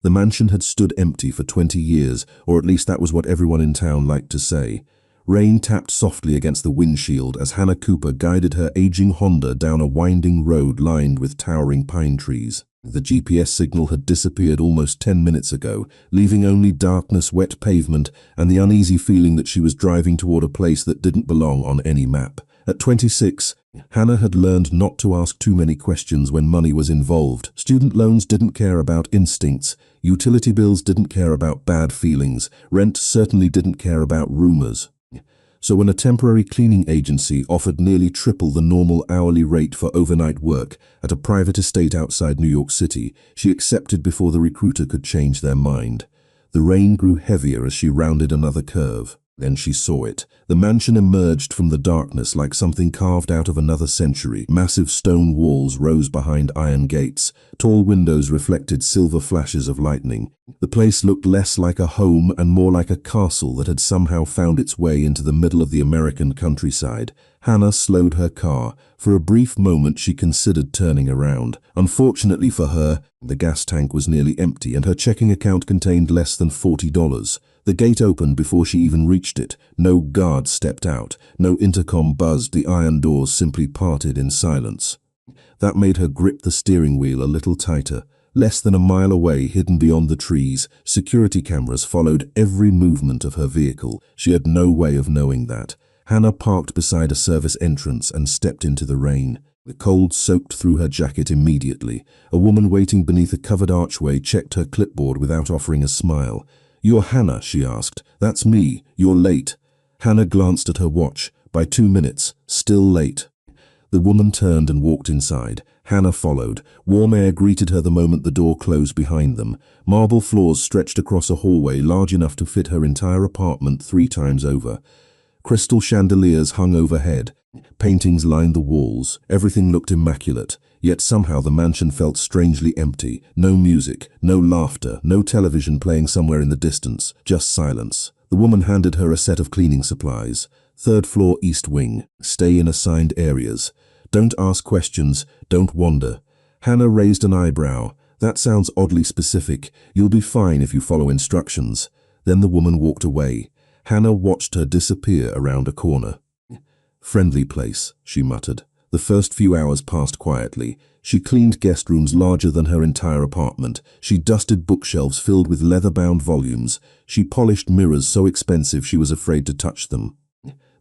The mansion had stood empty for 20 years, or at least that was what everyone in town liked to say. Rain tapped softly against the windshield as Hannah Cooper guided her aging Honda down a winding road lined with towering pine trees. The GPS signal had disappeared almost 10 minutes ago, leaving only darkness, wet pavement, and the uneasy feeling that she was driving toward a place that didn't belong on any map. At 26, Hannah had learned not to ask too many questions when money was involved. Student loans didn't care about instincts. Utility bills didn't care about bad feelings. Rent certainly didn't care about rumors. So when a temporary cleaning agency offered nearly triple the normal hourly rate for overnight work at a private estate outside New York City, she accepted before the recruiter could change their mind. The rain grew heavier as she rounded another curve. Then she saw it. The mansion emerged from the darkness like something carved out of another century. Massive stone walls rose behind iron gates. Tall windows reflected silver flashes of lightning. The place looked less like a home and more like a castle that had somehow found its way into the middle of the American countryside. Hannah slowed her car. For a brief moment she considered turning around. Unfortunately for her, the gas tank was nearly empty and her checking account contained less than $40. The gate opened before she even reached it. No guard stepped out. No intercom buzzed. The iron doors simply parted in silence. That made her grip the steering wheel a little tighter. Less than a mile away, hidden beyond the trees, security cameras followed every movement of her vehicle. She had no way of knowing that. Hannah parked beside a service entrance and stepped into the rain. The cold soaked through her jacket immediately. A woman waiting beneath a covered archway checked her clipboard without offering a smile. "You're Hannah," she asked. "That's me. You're late." Hannah glanced at her watch. By 2 minutes. Still late. The woman turned and walked inside. Hannah followed. Warm air greeted her the moment the door closed behind them. Marble floors stretched across a hallway large enough to fit her entire apartment 3 times over. Crystal chandeliers hung overhead. Paintings lined the walls. Everything looked immaculate. Yet somehow the mansion felt strangely empty. No music, no laughter, no television playing somewhere in the distance. Just silence. The woman handed her a set of cleaning supplies. 3rd floor east wing. Stay in assigned areas. Don't ask questions. Don't wander. Hannah raised an eyebrow. That sounds oddly specific. You'll be fine if you follow instructions. Then the woman walked away. Hannah watched her disappear around a corner. "Friendly place," she muttered. The first few hours passed quietly. She cleaned guest rooms larger than her entire apartment. She dusted bookshelves filled with leather-bound volumes. She polished mirrors so expensive she was afraid to touch them.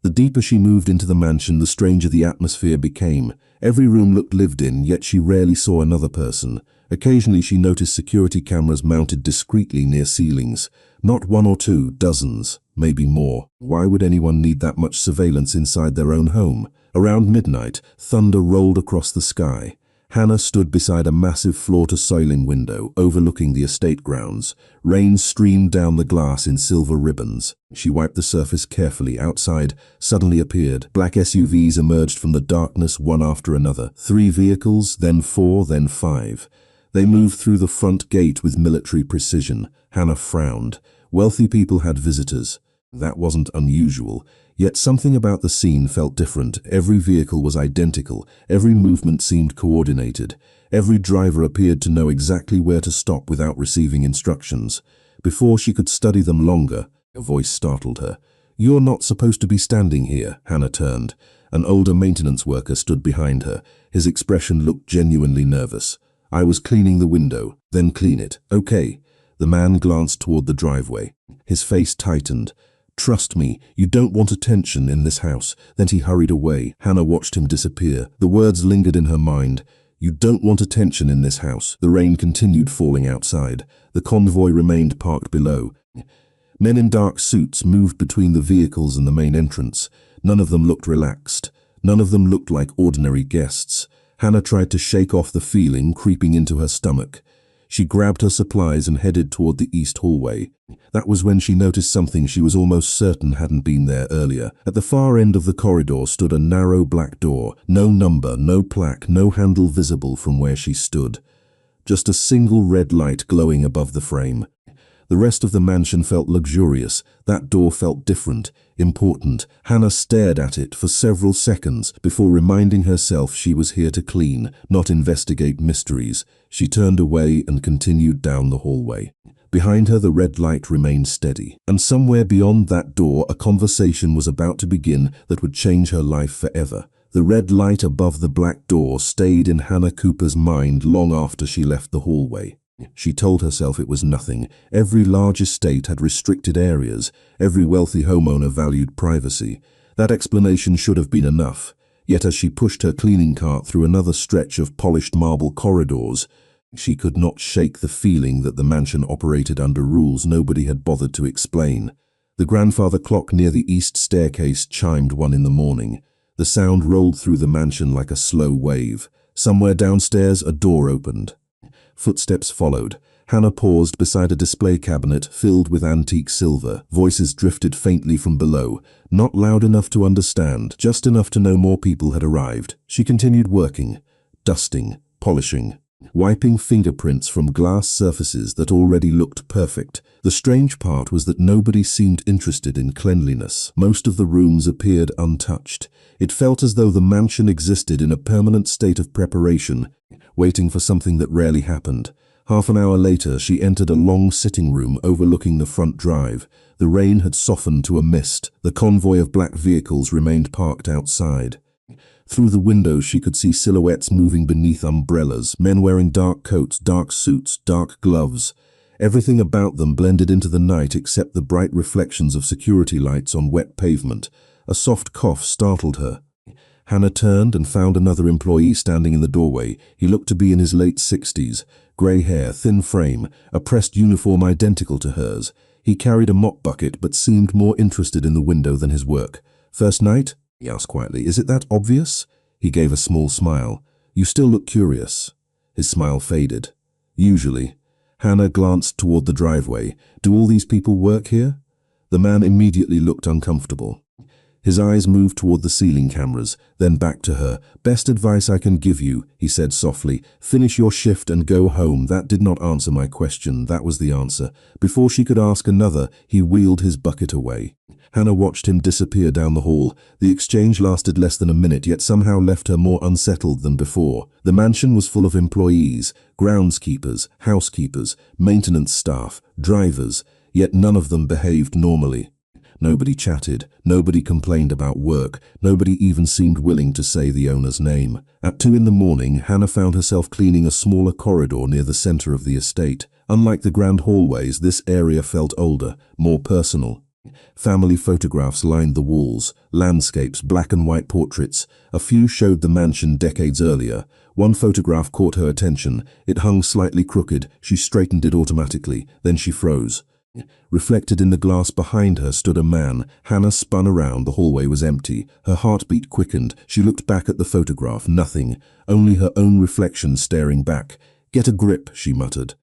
The deeper she moved into the mansion, the stranger the atmosphere became. Every room looked lived in, yet she rarely saw another person. Occasionally she noticed security cameras mounted discreetly near ceilings. Not 1 or 2, dozens, maybe more. Why would anyone need that much surveillance inside their own home? Around midnight, thunder rolled across the sky. Hannah stood beside a massive floor-to-ceiling window overlooking the estate grounds. Rain streamed down the glass in silver ribbons. She wiped the surface carefully. Outside suddenly appeared. Black SUVs emerged from the darkness one after another. 3 vehicles, then 4, then 5. They moved through the front gate with military precision. Hannah frowned. Wealthy people had visitors. That wasn't unusual. Yet something about the scene felt different. Every vehicle was identical. Every movement seemed coordinated. Every driver appeared to know exactly where to stop without receiving instructions. Before she could study them longer, a voice startled her. "You're not supposed to be standing here." Hannah turned. An older maintenance worker stood behind her. His expression looked genuinely nervous. "I was cleaning the window." "Then clean it." "Okay." The man glanced toward the driveway. His face tightened. "Trust me, you don't want attention in this house." Then he hurried away. Hannah watched him disappear. The words lingered in her mind. "You don't want attention in this house." The rain continued falling outside. The convoy remained parked below. Men in dark suits moved between the vehicles and the main entrance. None of them looked relaxed. None of them looked like ordinary guests. Hannah tried to shake off the feeling creeping into her stomach. She grabbed her supplies and headed toward the east hallway. That was when she noticed something she was almost certain hadn't been there earlier. At the far end of the corridor stood a narrow black door. No number, no plaque, no handle visible from where she stood. Just a single red light glowing above the frame. The rest of the mansion felt luxurious. That door felt different, important. Hannah stared at it for several seconds before reminding herself she was here to clean, not investigate mysteries. She turned away and continued down the hallway. Behind her, the red light remained steady, and somewhere beyond that door, a conversation was about to begin that would change her life forever. The red light above the black door stayed in Hannah Cooper's mind long after she left the hallway. She told herself it was nothing. Every large estate had restricted areas. Every wealthy homeowner valued privacy. That explanation should have been enough. Yet as she pushed her cleaning cart through another stretch of polished marble corridors, she could not shake the feeling that the mansion operated under rules nobody had bothered to explain. The grandfather clock near the east staircase chimed 1 in the morning. The sound rolled through the mansion like a slow wave. Somewhere downstairs, a door opened. Footsteps followed. Hannah paused beside a display cabinet filled with antique silver. Voices drifted faintly from below, not loud enough to understand, just enough to know more people had arrived. She continued working, dusting, polishing, wiping fingerprints from glass surfaces that already looked perfect. The strange part was that nobody seemed interested in cleanliness. Most of the rooms appeared untouched. It felt as though the mansion existed in a permanent state of preparation, waiting for something that rarely happened. Half an hour later, she entered a long sitting room overlooking the front drive. The rain had softened to a mist. The convoy of black vehicles remained parked outside. Through the windows, she could see silhouettes moving beneath umbrellas, men wearing dark coats, dark suits, dark gloves. Everything about them blended into the night except the bright reflections of security lights on wet pavement. A soft cough startled her. Hannah turned and found another employee standing in the doorway. He looked to be in his late 60s. Grey hair, thin frame, a pressed uniform identical to hers. He carried a mop bucket but seemed more interested in the window than his work. "First night?" he asked quietly. "Is it that obvious?" He gave a small smile. "You still look curious." His smile faded. "Usually." Hannah glanced toward the driveway. "Do all these people work here?" The man immediately looked uncomfortable. His eyes moved toward the ceiling cameras, then back to her. "Best advice I can give you," he said softly. "Finish your shift and go home." That did not answer my question. That was the answer. Before she could ask another, he wheeled his bucket away. Hannah watched him disappear down the hall. The exchange lasted less than a minute, yet somehow left her more unsettled than before. The mansion was full of employees, groundskeepers, housekeepers, maintenance staff, drivers, yet none of them behaved normally. Nobody chatted, nobody complained about work, nobody even seemed willing to say the owner's name. At 2 in the morning, Hannah found herself cleaning a smaller corridor near the center of the estate. Unlike the grand hallways, this area felt older, more personal. Family photographs lined the walls, landscapes, black and white portraits. A few showed the mansion decades earlier. One photograph caught her attention. It hung slightly crooked. She straightened it automatically. Then she froze. Reflected in the glass behind her stood a man. Hannah spun around. The hallway was empty. Her heartbeat quickened. She looked back at the photograph. Nothing. Only her own reflection staring back. "Get a grip," she muttered.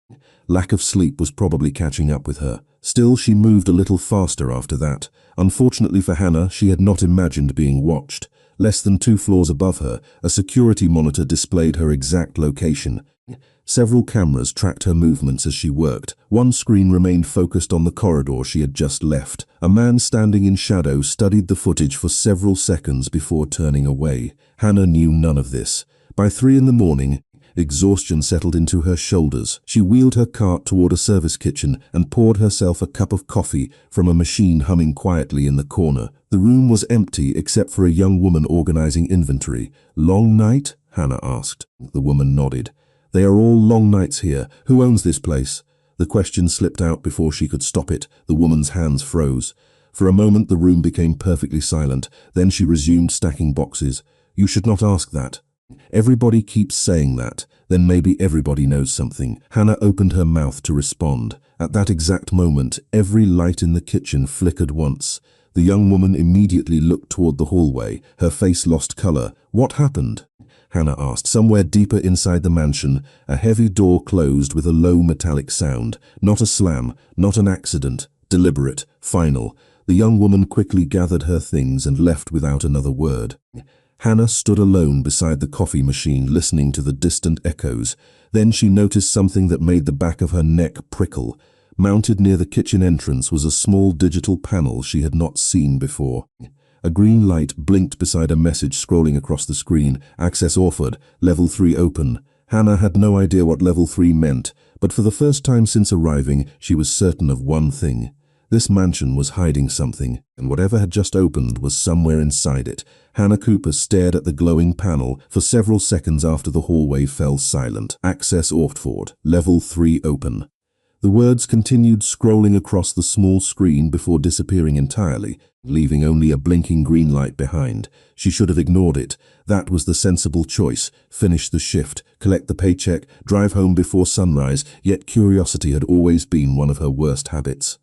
Lack of sleep was probably catching up with her. Still, she moved a little faster after that. Unfortunately for Hannah, she had not imagined being watched. Less than 2 floors above her, a security monitor displayed her exact location. Several cameras tracked her movements as she worked. One screen remained focused on the corridor she had just left. A man standing in shadow studied the footage for several seconds before turning away. Hannah knew none of this. By 3 in the morning, exhaustion settled into her shoulders. She wheeled her cart toward a service kitchen and poured herself a cup of coffee from a machine humming quietly in the corner. The room was empty except for a young woman organizing inventory. "Long night?" Hannah asked. The woman nodded. "They are all long nights here. Who owns this place?" The question slipped out before she could stop it. The woman's hands froze. For a moment the room became perfectly silent. Then she resumed stacking boxes. "You should not ask that. Everybody keeps saying that. Then maybe everybody knows something." Hannah opened her mouth to respond. At that exact moment, every light in the kitchen flickered once. The young woman immediately looked toward the hallway. Her face lost color. "What happened?" Hannah asked. Somewhere deeper inside the mansion, a heavy door closed with a low metallic sound. Not a slam, not an accident. Deliberate, final. The young woman quickly gathered her things and left without another word. Hannah stood alone beside the coffee machine, listening to the distant echoes. Then she noticed something that made the back of her neck prickle. Mounted near the kitchen entrance was a small digital panel she had not seen before. A green light blinked beside a message scrolling across the screen. Access offered. Level 3 open. Hannah had no idea what Level 3 meant, but for the first time since arriving, she was certain of one thing. This mansion was hiding something, and whatever had just opened was somewhere inside it. Hannah Cooper stared at the glowing panel for several seconds after the hallway fell silent. Access offered. Level 3 open. The words continued scrolling across the small screen before disappearing entirely, leaving only a blinking green light behind. She should have ignored it. That was the sensible choice. Finish the shift, collect the paycheck, drive home before sunrise, yet curiosity had always been one of her worst habits.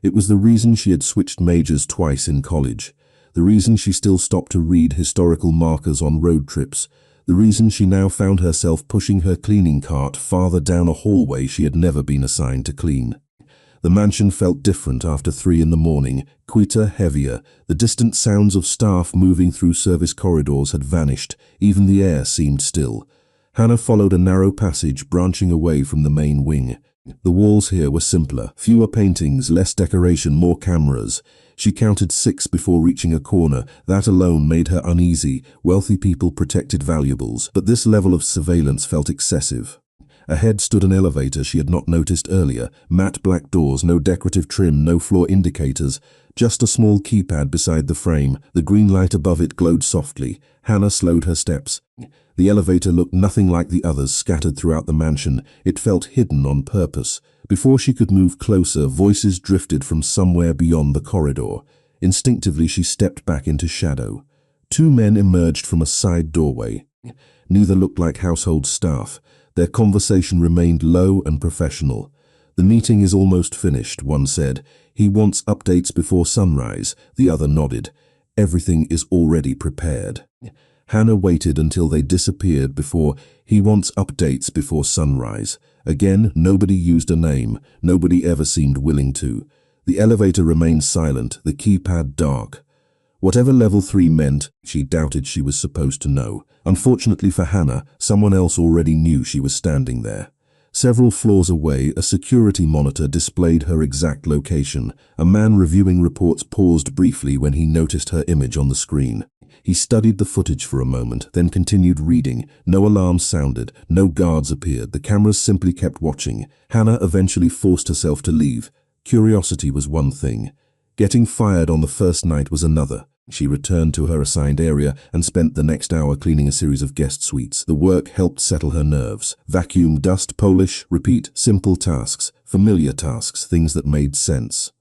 It was the reason she had switched majors twice in college, the reason she still stopped to read historical markers on road trips, the reason she now found herself pushing her cleaning cart farther down a hallway she had never been assigned to clean. The mansion felt different after 3 in the morning, quieter, heavier. The distant sounds of staff moving through service corridors had vanished. Even the air seemed still. Hannah followed a narrow passage branching away from the main wing. The walls here were simpler, fewer paintings, less decoration, more cameras. She counted 6 before reaching a corner. That alone made her uneasy. Wealthy people protected valuables, but this level of surveillance felt excessive. Ahead stood an elevator she had not noticed earlier. Matte black doors, no decorative trim, no floor indicators. Just a small keypad beside the frame. The green light above it glowed softly. Hannah slowed her steps. The elevator looked nothing like the others scattered throughout the mansion. It felt hidden on purpose. Before she could move closer, voices drifted from somewhere beyond the corridor. Instinctively, she stepped back into shadow. 2 men emerged from a side doorway. Neither looked like household staff. Their conversation remained low and professional. "The meeting is almost finished," one said. "He wants updates before sunrise." The other nodded. "Everything is already prepared." Hannah waited until they disappeared before "He wants updates before sunrise." Again, nobody used a name. Nobody ever seemed willing to. The elevator remained silent, the keypad dark. Whatever Level 3 meant, she doubted she was supposed to know. Unfortunately for Hannah, someone else already knew she was standing there. Several floors away, a security monitor displayed her exact location. A man reviewing reports paused briefly when he noticed her image on the screen. He studied the footage for a moment, then continued reading. No alarms sounded, no guards appeared, the cameras simply kept watching. Hannah eventually forced herself to leave. Curiosity was one thing. Getting fired on the first night was another. She returned to her assigned area and spent the next hour cleaning a series of guest suites. The work helped settle her nerves. Vacuum, dust, polish, repeat, simple tasks, familiar tasks, things that made sense.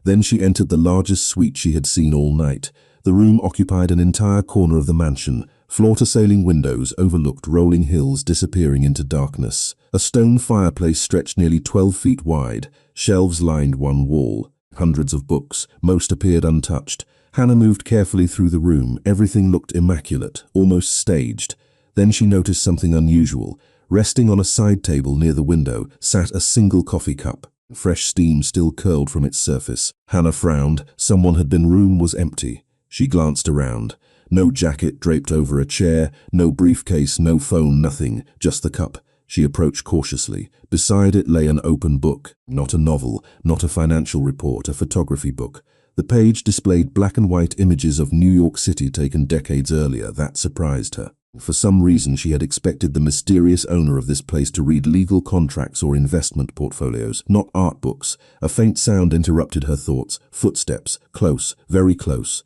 Then she entered the largest suite she had seen all night. The room occupied an entire corner of the mansion. Floor-to-ceiling windows overlooked rolling hills disappearing into darkness. A stone fireplace stretched nearly 12 feet wide. Shelves lined one wall. Hundreds of books, most appeared untouched. Hannah moved carefully through the room. Everything looked immaculate, almost staged. Then she noticed something unusual. Resting on a side table near the window sat a single coffee cup. Fresh steam still curled from its surface. Hannah frowned. Someone had been. Room was empty. She glanced around. No jacket draped over a chair, no briefcase, no phone, nothing, just the cup. She approached cautiously. Beside it lay an open book. Not a novel, not a financial report, a photography book. The page displayed black and white images of New York City taken decades earlier. That surprised her. For some reason, she had expected the mysterious owner of this place to read legal contracts or investment portfolios, not art books. A faint sound interrupted her thoughts. Footsteps. Close. Very close.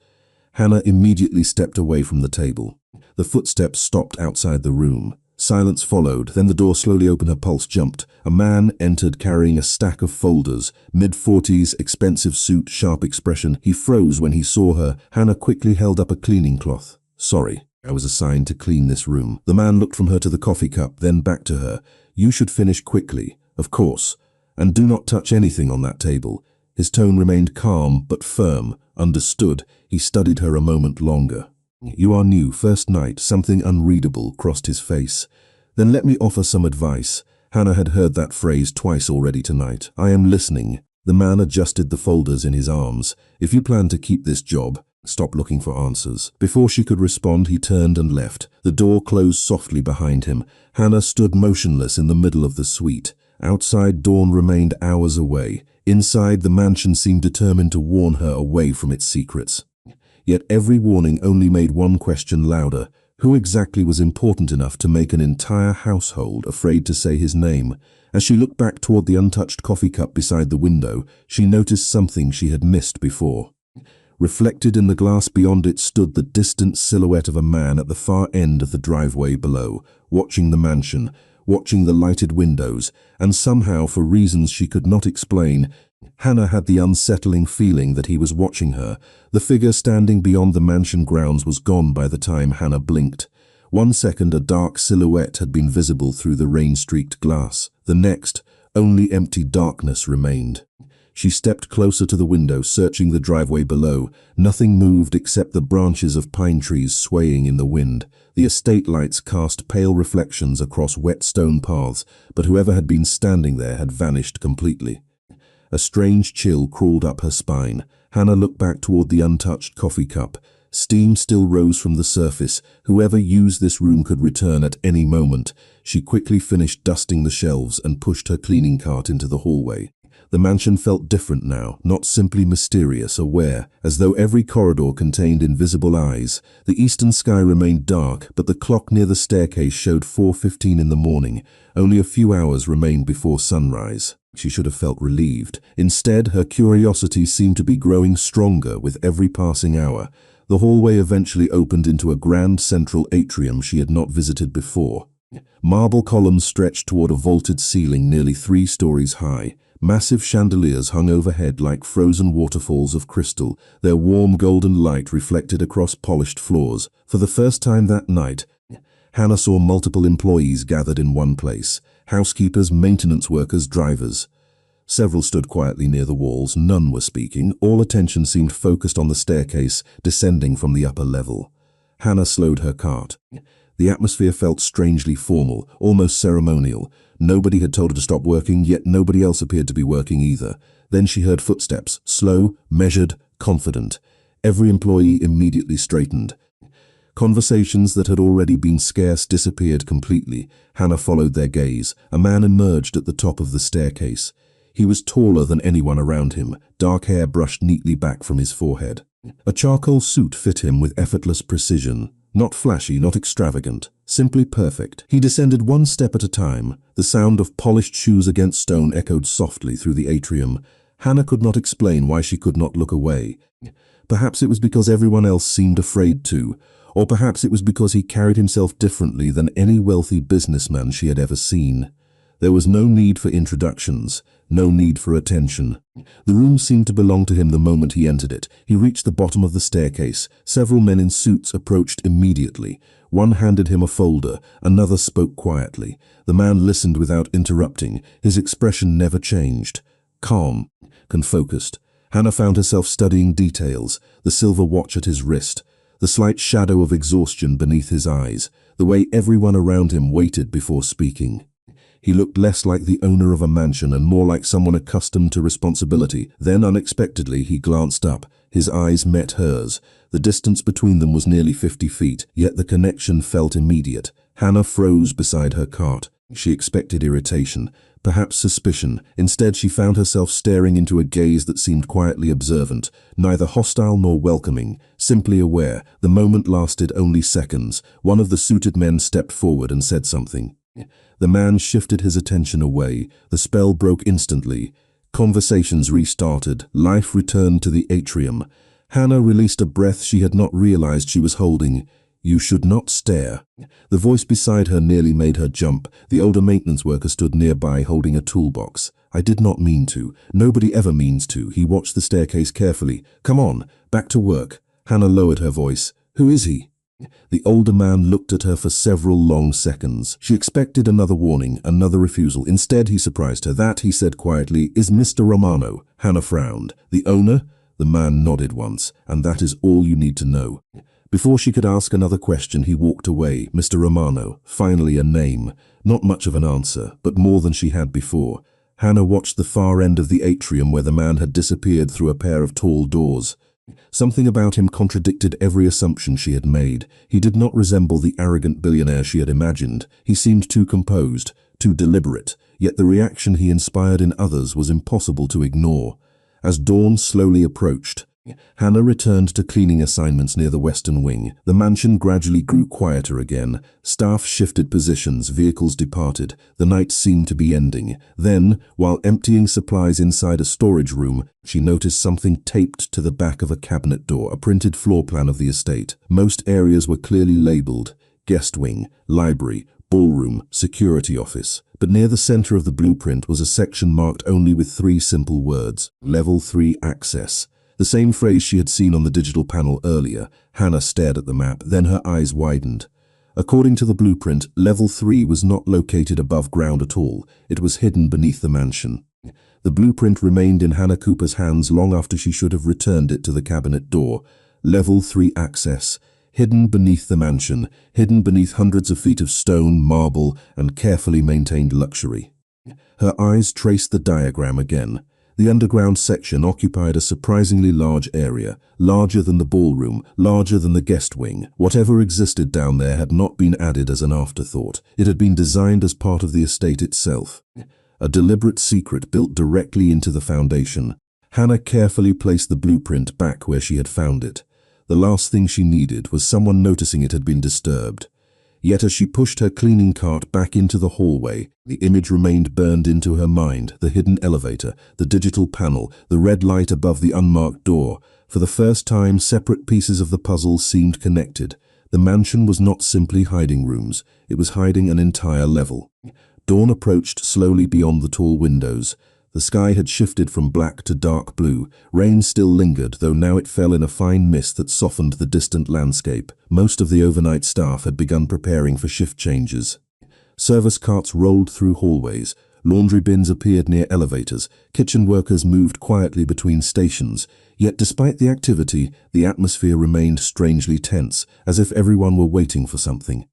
Hannah immediately stepped away from the table. The footsteps stopped outside the room. Silence followed, then the door slowly opened. Her pulse jumped. A man entered carrying a stack of folders. Mid-40s, expensive suit, sharp expression. He froze when he saw her. Hannah quickly held up a cleaning cloth. "Sorry, I was assigned to clean this room." The man looked from her to the coffee cup, then back to her. "You should finish quickly, of course. And do not touch anything on that table." His tone remained calm but firm. Understood. He studied her a moment longer. "You are new, first night." Something unreadable crossed his face. "Then let me offer some advice." Hannah had heard that phrase twice already tonight. "I am listening." The man adjusted the folders in his arms. "If you plan to keep this job, stop looking for answers." Before she could respond, he turned and left. The door closed softly behind him. Hannah stood motionless in the middle of the suite. Outside, dawn remained hours away. Inside, the mansion seemed determined to warn her away from its secrets. Yet every warning only made one question louder. Who exactly was important enough to make an entire household afraid to say his name? As she looked back toward the untouched coffee cup beside the window, she noticed something she had missed before. Reflected in the glass beyond it stood the distant silhouette of a man at the far end of the driveway below, watching the mansion, watching the lighted windows, and somehow, for reasons she could not explain, Hannah had the unsettling feeling that he was watching her. The figure standing beyond the mansion grounds was gone by the time Hannah blinked. 1 second, a dark silhouette had been visible through the rain-streaked glass. The next, only empty darkness remained. She stepped closer to the window, searching the driveway below. Nothing moved except the branches of pine trees swaying in the wind. The estate lights cast pale reflections across wet stone paths, but whoever had been standing there had vanished completely. A strange chill crawled up her spine. Hannah looked back toward the untouched coffee cup. Steam still rose from the surface. Whoever used this room could return at any moment. She quickly finished dusting the shelves and pushed her cleaning cart into the hallway. The mansion felt different now, not simply mysterious, aware, as though every corridor contained invisible eyes. The eastern sky remained dark, but the clock near the staircase showed 4:15 in the morning. Only a few hours remained before sunrise. She should have felt relieved. Instead, her curiosity seemed to be growing stronger with every passing hour. The hallway eventually opened into a grand central atrium she had not visited before. Marble columns stretched toward a vaulted ceiling nearly 3 stories high. Massive chandeliers hung overhead like frozen waterfalls of crystal, their warm golden light reflected across polished floors. For the first time that night, Hannah saw multiple employees gathered in one place: housekeepers, maintenance workers, drivers. Several stood quietly near the walls. None were speaking. All attention seemed focused on the staircase descending from the upper level. Hannah slowed her cart. The atmosphere felt strangely formal, almost ceremonial. Nobody had told her to stop working, yet nobody else appeared to be working either. Then she heard footsteps, slow, measured, confident. Every employee immediately straightened. Conversations that had already been scarce disappeared completely. Hannah followed their gaze. A man emerged at the top of the staircase. He was taller than anyone around him, dark hair brushed neatly back from his forehead. A charcoal suit fit him with effortless precision. Not flashy, not extravagant, simply perfect. He descended 1 step at a time. The sound of polished shoes against stone echoed softly through the atrium. Hannah could not explain why she could not look away. Perhaps it was because everyone else seemed afraid to, or perhaps it was because he carried himself differently than any wealthy businessman she had ever seen. There was no need for introductions, no need for attention. The room seemed to belong to him the moment he entered it. He reached the bottom of the staircase. Several men in suits approached immediately. One handed him a folder, another spoke quietly. The man listened without interrupting. His expression never changed. Calm, focused. Hannah found herself studying details: the silver watch at his wrist, the slight shadow of exhaustion beneath his eyes, the way everyone around him waited before speaking. He looked less like the owner of a mansion and more like someone accustomed to responsibility. Then, unexpectedly, he glanced up. His eyes met hers. The distance between them was nearly 50 feet, yet the connection felt immediate. Hannah froze beside her cart. She expected irritation, perhaps suspicion. Instead, she found herself staring into a gaze that seemed quietly observant, neither hostile nor welcoming, simply aware. The moment lasted only seconds. One of the suited men stepped forward and said something. The man shifted his attention away. The spell broke instantly. Conversations restarted. Life returned to the atrium. Hannah released a breath she had not realized she was holding. "You should not stare." The voice beside her nearly made her jump. The older maintenance worker stood nearby holding a toolbox. "I did not mean to. Nobody ever means to." He watched the staircase carefully. "Come on, back to work." Hannah lowered her voice. "Who is he?" The older man looked at her for several long seconds. She expected another warning, another refusal. Instead, he surprised her. "That," he said quietly, "is Mr. Romano." Hannah frowned. "The owner?" The man nodded once. "And that is all you need to know." Before she could ask another question, he walked away. Mr. Romano. Finally a name. Not much of an answer, but more than she had before. Hannah watched the far end of the atrium where the man had disappeared through a pair of tall doors. Something about him contradicted every assumption she had made. He did not resemble the arrogant billionaire she had imagined. He seemed too composed, too deliberate, yet the reaction he inspired in others was impossible to ignore. As dawn slowly approached, Hannah returned to cleaning assignments near the western wing. The mansion gradually grew quieter again. Staff shifted positions, vehicles departed. The night seemed to be ending. Then, while emptying supplies inside a storage room, she noticed something taped to the back of a cabinet door, a printed floor plan of the estate. Most areas were clearly labeled: guest wing, library, ballroom, security office. But near the center of the blueprint was a section marked only with 3 simple words: Level 3 Access. The same phrase she had seen on the digital panel earlier. Hannah stared at the map, then her eyes widened. According to the blueprint, Level 3 was not located above ground at all. It was hidden beneath the mansion. The blueprint remained in Hannah Cooper's hands long after she should have returned it to the cabinet door. Level 3 Access. Hidden beneath the mansion, hidden beneath hundreds of feet of stone, marble, and carefully maintained luxury. Her eyes traced the diagram again. The underground section occupied a surprisingly large area, larger than the ballroom, larger than the guest wing. Whatever existed down there had not been added as an afterthought. It had been designed as part of the estate itself. A deliberate secret built directly into the foundation. Hannah carefully placed the blueprint back where she had found it. The last thing she needed was someone noticing it had been disturbed. Yet as she pushed her cleaning cart back into the hallway, the image remained burned into her mind: the hidden elevator, the digital panel, the red light above the unmarked door. For the first time, separate pieces of the puzzle seemed connected. The mansion was not simply hiding rooms, it was hiding an entire level. Dawn approached slowly beyond the tall windows. The sky had shifted from black to dark blue. Rain still lingered, though now it fell in a fine mist that softened the distant landscape. Most of the overnight staff had begun preparing for shift changes. Service carts rolled through hallways. Laundry bins appeared near elevators. Kitchen workers moved quietly between stations. Yet despite the activity, the atmosphere remained strangely tense, as if everyone were waiting for something.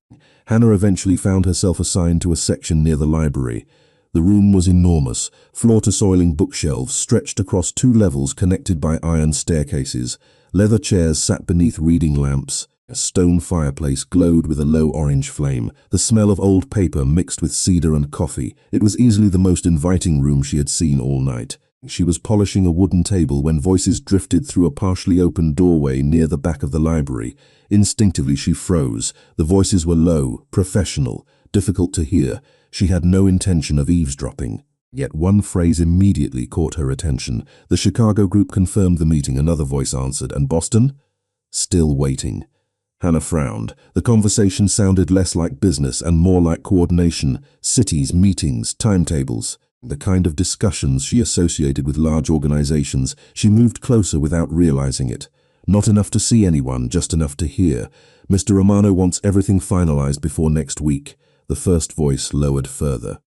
Hannah eventually found herself assigned to a section near the library. The room was enormous. Floor-to-ceiling bookshelves stretched across 2 levels connected by iron staircases. Leather chairs sat beneath reading lamps. A stone fireplace glowed with a low orange flame. The smell of old paper mixed with cedar and coffee. It was easily the most inviting room she had seen all night. She was polishing a wooden table when voices drifted through a partially open doorway near the back of the library. Instinctively she froze. The voices were low, professional, difficult to hear. She had no intention of eavesdropping. Yet one phrase immediately caught her attention. The Chicago group confirmed the meeting, another voice answered. And Boston? Still waiting. Hannah frowned. The conversation sounded less like business and more like coordination. Cities, meetings, timetables. The kind of discussions she associated with large organizations. She moved closer without realizing it. Not enough to see anyone, just enough to hear. Mr. Romano wants everything finalized before next week. The first voice lowered further.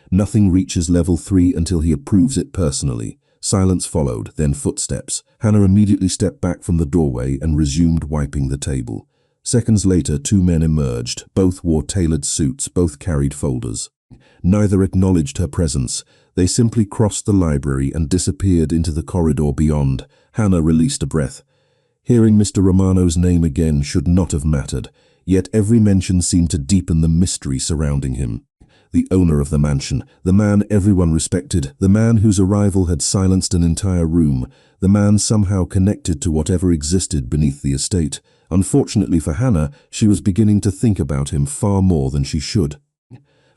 Nothing reaches level 3 until he approves it personally. Silence followed, then footsteps. Hannah immediately stepped back from the doorway and resumed wiping the table. Seconds later, 2 men emerged. Both wore tailored suits, both carried folders. Neither acknowledged her presence. They simply crossed the library and disappeared into the corridor beyond. Hannah released a breath. Hearing Mr. Romano's name again should not have mattered. Yet every mention seemed to deepen the mystery surrounding him. The owner of the mansion, the man everyone respected, the man whose arrival had silenced an entire room, the man somehow connected to whatever existed beneath the estate. Unfortunately for Hannah, she was beginning to think about him far more than she should.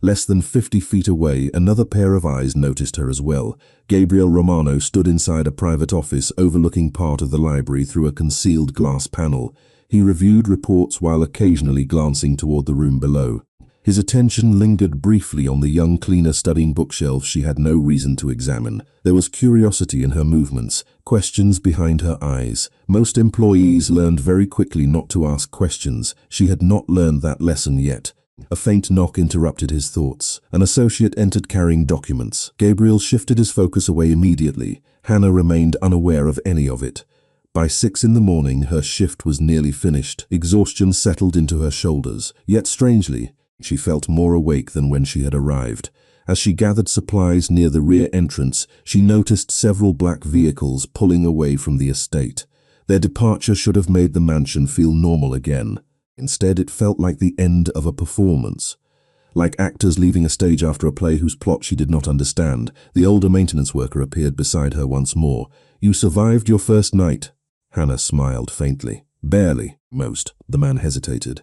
Less than 50 feet away, another pair of eyes noticed her as well. Gabriel Romano stood inside a private office overlooking part of the library through a concealed glass panel. He reviewed reports while occasionally glancing toward the room below. His attention lingered briefly on the young cleaner studying bookshelves she had no reason to examine. There was curiosity in her movements, questions behind her eyes. Most employees learned very quickly not to ask questions. She had not learned that lesson yet. A faint knock interrupted his thoughts. An associate entered carrying documents. Gabriel shifted his focus away immediately. Hannah remained unaware of any of it. By 6 in the morning, her shift was nearly finished. Exhaustion settled into her shoulders. Yet strangely, she felt more awake than when she had arrived. As she gathered supplies near the rear entrance, she noticed several black vehicles pulling away from the estate. Their departure should have made the mansion feel normal again. Instead, it felt like the end of a performance. Like actors leaving a stage after a play whose plot she did not understand, the older maintenance worker appeared beside her once more. "You survived your first night." Hannah smiled faintly. "Barely, most," the man hesitated.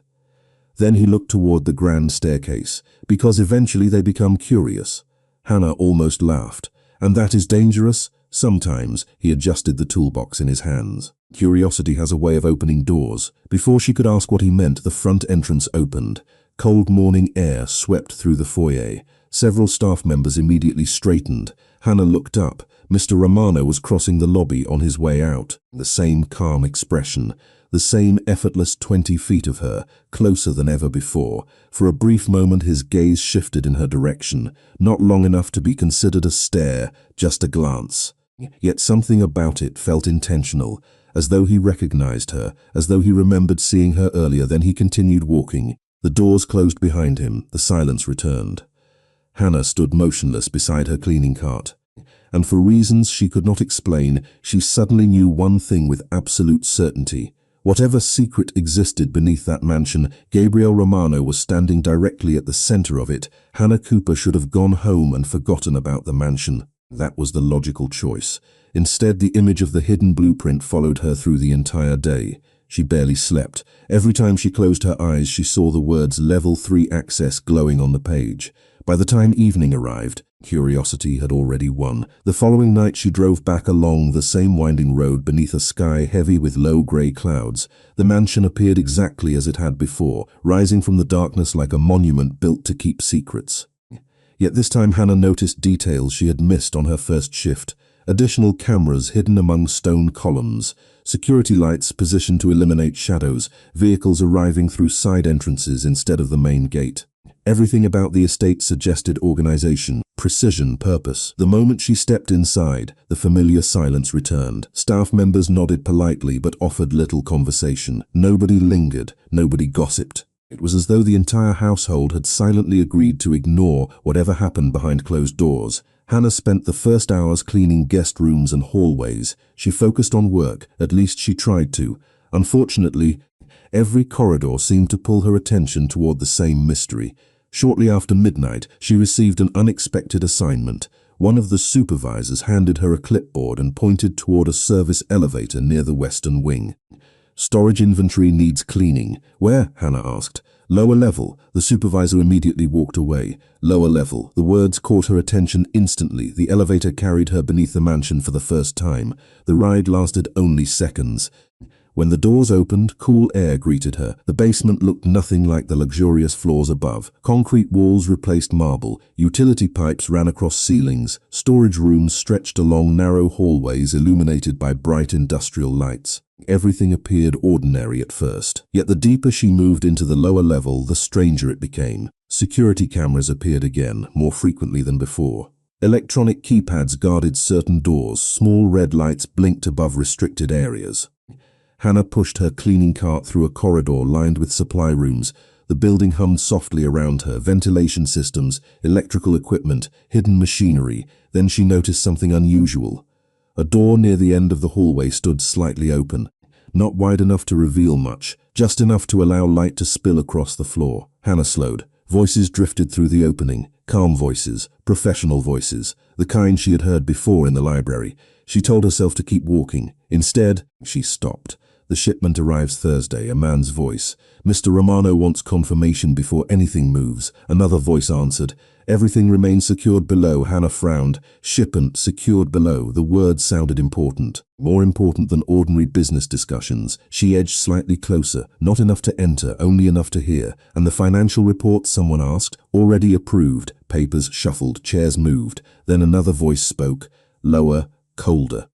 Then he looked toward the grand staircase, because eventually they become curious. Hannah almost laughed. "And that is dangerous?" Sometimes. He adjusted the toolbox in his hands. "Curiosity has a way of opening doors." Before she could ask what he meant, the front entrance opened. Cold morning air swept through the foyer. Several staff members immediately straightened. Hannah looked up. Mr. Romano was crossing the lobby on his way out. The same calm expression. The same effortless 20 feet of her, closer than ever before. For a brief moment his gaze shifted in her direction, not long enough to be considered a stare, just a glance. Yet something about it felt intentional, as though he recognized her, as though he remembered seeing her earlier. Then he continued walking. The doors closed behind him, the silence returned. Hannah stood motionless beside her cleaning cart. And for reasons she could not explain, she suddenly knew one thing with absolute certainty. Whatever secret existed beneath that mansion, Gabriel Romano was standing directly at the center of it. Hannah Cooper should have gone home and forgotten about the mansion. That was the logical choice. Instead, the image of the hidden blueprint followed her through the entire day. She barely slept. Every time she closed her eyes, she saw the words Level 3 Access glowing on the page. By the time evening arrived, curiosity had already won. The following night she drove back along the same winding road beneath a sky heavy with low grey clouds. The mansion appeared exactly as it had before, rising from the darkness like a monument built to keep secrets. Yet this time Hannah noticed details she had missed on her first shift. Additional cameras hidden among stone columns, security lights positioned to eliminate shadows, vehicles arriving through side entrances instead of the main gate. Everything about the estate suggested organization, precision, purpose. The moment she stepped inside, the familiar silence returned. Staff members nodded politely but offered little conversation. Nobody lingered, nobody gossiped. It was as though the entire household had silently agreed to ignore whatever happened behind closed doors. Hannah spent the first hours cleaning guest rooms and hallways. She focused on work, at least she tried to. Unfortunately, every corridor seemed to pull her attention toward the same mystery. Shortly after midnight, she received an unexpected assignment. One of the supervisors handed her a clipboard and pointed toward a service elevator near the western wing. "Storage inventory needs cleaning." "Where?" Hannah asked. "Lower level." The supervisor immediately walked away. "Lower level." The words caught her attention instantly. The elevator carried her beneath the mansion for the first time. The ride lasted only seconds. When the doors opened, cool air greeted her. The basement looked nothing like the luxurious floors above. Concrete walls replaced marble. Utility pipes ran across ceilings. Storage rooms stretched along narrow hallways illuminated by bright industrial lights. Everything appeared ordinary at first. Yet the deeper she moved into the lower level, the stranger it became. Security cameras appeared again, more frequently than before. Electronic keypads guarded certain doors. Small red lights blinked above restricted areas. Hannah pushed her cleaning cart through a corridor lined with supply rooms. The building hummed softly around her, ventilation systems, electrical equipment, hidden machinery. Then she noticed something unusual. A door near the end of the hallway stood slightly open. Not wide enough to reveal much, just enough to allow light to spill across the floor. Hannah slowed. Voices drifted through the opening. Calm voices, professional voices, the kind she had heard before in the library. She told herself to keep walking. Instead, she stopped. "The shipment arrives Thursday," a man's voice. "Mr. Romano wants confirmation before anything moves." Another voice answered. "Everything remains secured below." Hannah frowned. "Shipment secured below." The words sounded important. More important than ordinary business discussions. She edged slightly closer. Not enough to enter, only enough to hear. "And the financial report?" someone asked. "Already approved." Papers shuffled, chairs moved. Then another voice spoke. Lower, colder.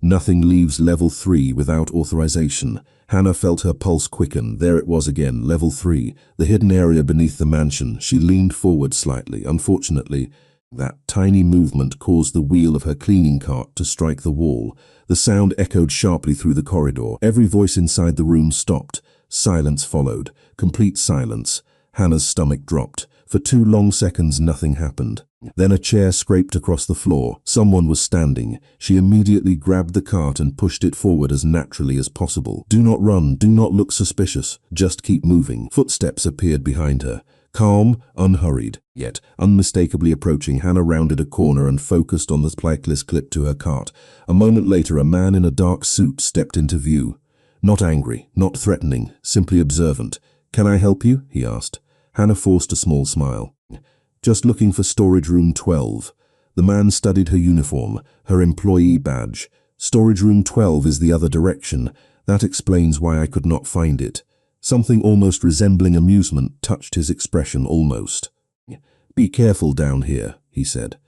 "Nothing leaves level 3 without authorization." Hannah felt her pulse quicken. There it was again, level 3, the hidden area beneath the mansion. She leaned forward slightly. Unfortunately, that tiny movement caused the wheel of her cleaning cart to strike the wall. The sound echoed sharply through the corridor. Every voice inside the room stopped. Silence followed. Complete silence. Hannah's stomach dropped. For 2 long seconds nothing happened. Then a chair scraped across the floor. Someone was standing. She immediately grabbed the cart and pushed it forward as naturally as possible. "Do not run, do not look suspicious. Just keep moving." Footsteps appeared behind her. Calm, unhurried, yet unmistakably approaching, Hannah rounded a corner and focused on the spikeless clip to her cart. A moment later, a man in a dark suit stepped into view. Not angry, not threatening, simply observant. "Can I help you?" he asked. Hannah forced a small smile. "Just looking for storage room 12. The man studied her uniform, her employee badge. "Storage room 12 is the other direction. That explains why I could not find it." Something almost resembling amusement touched his expression almost. "Be careful down here," he said.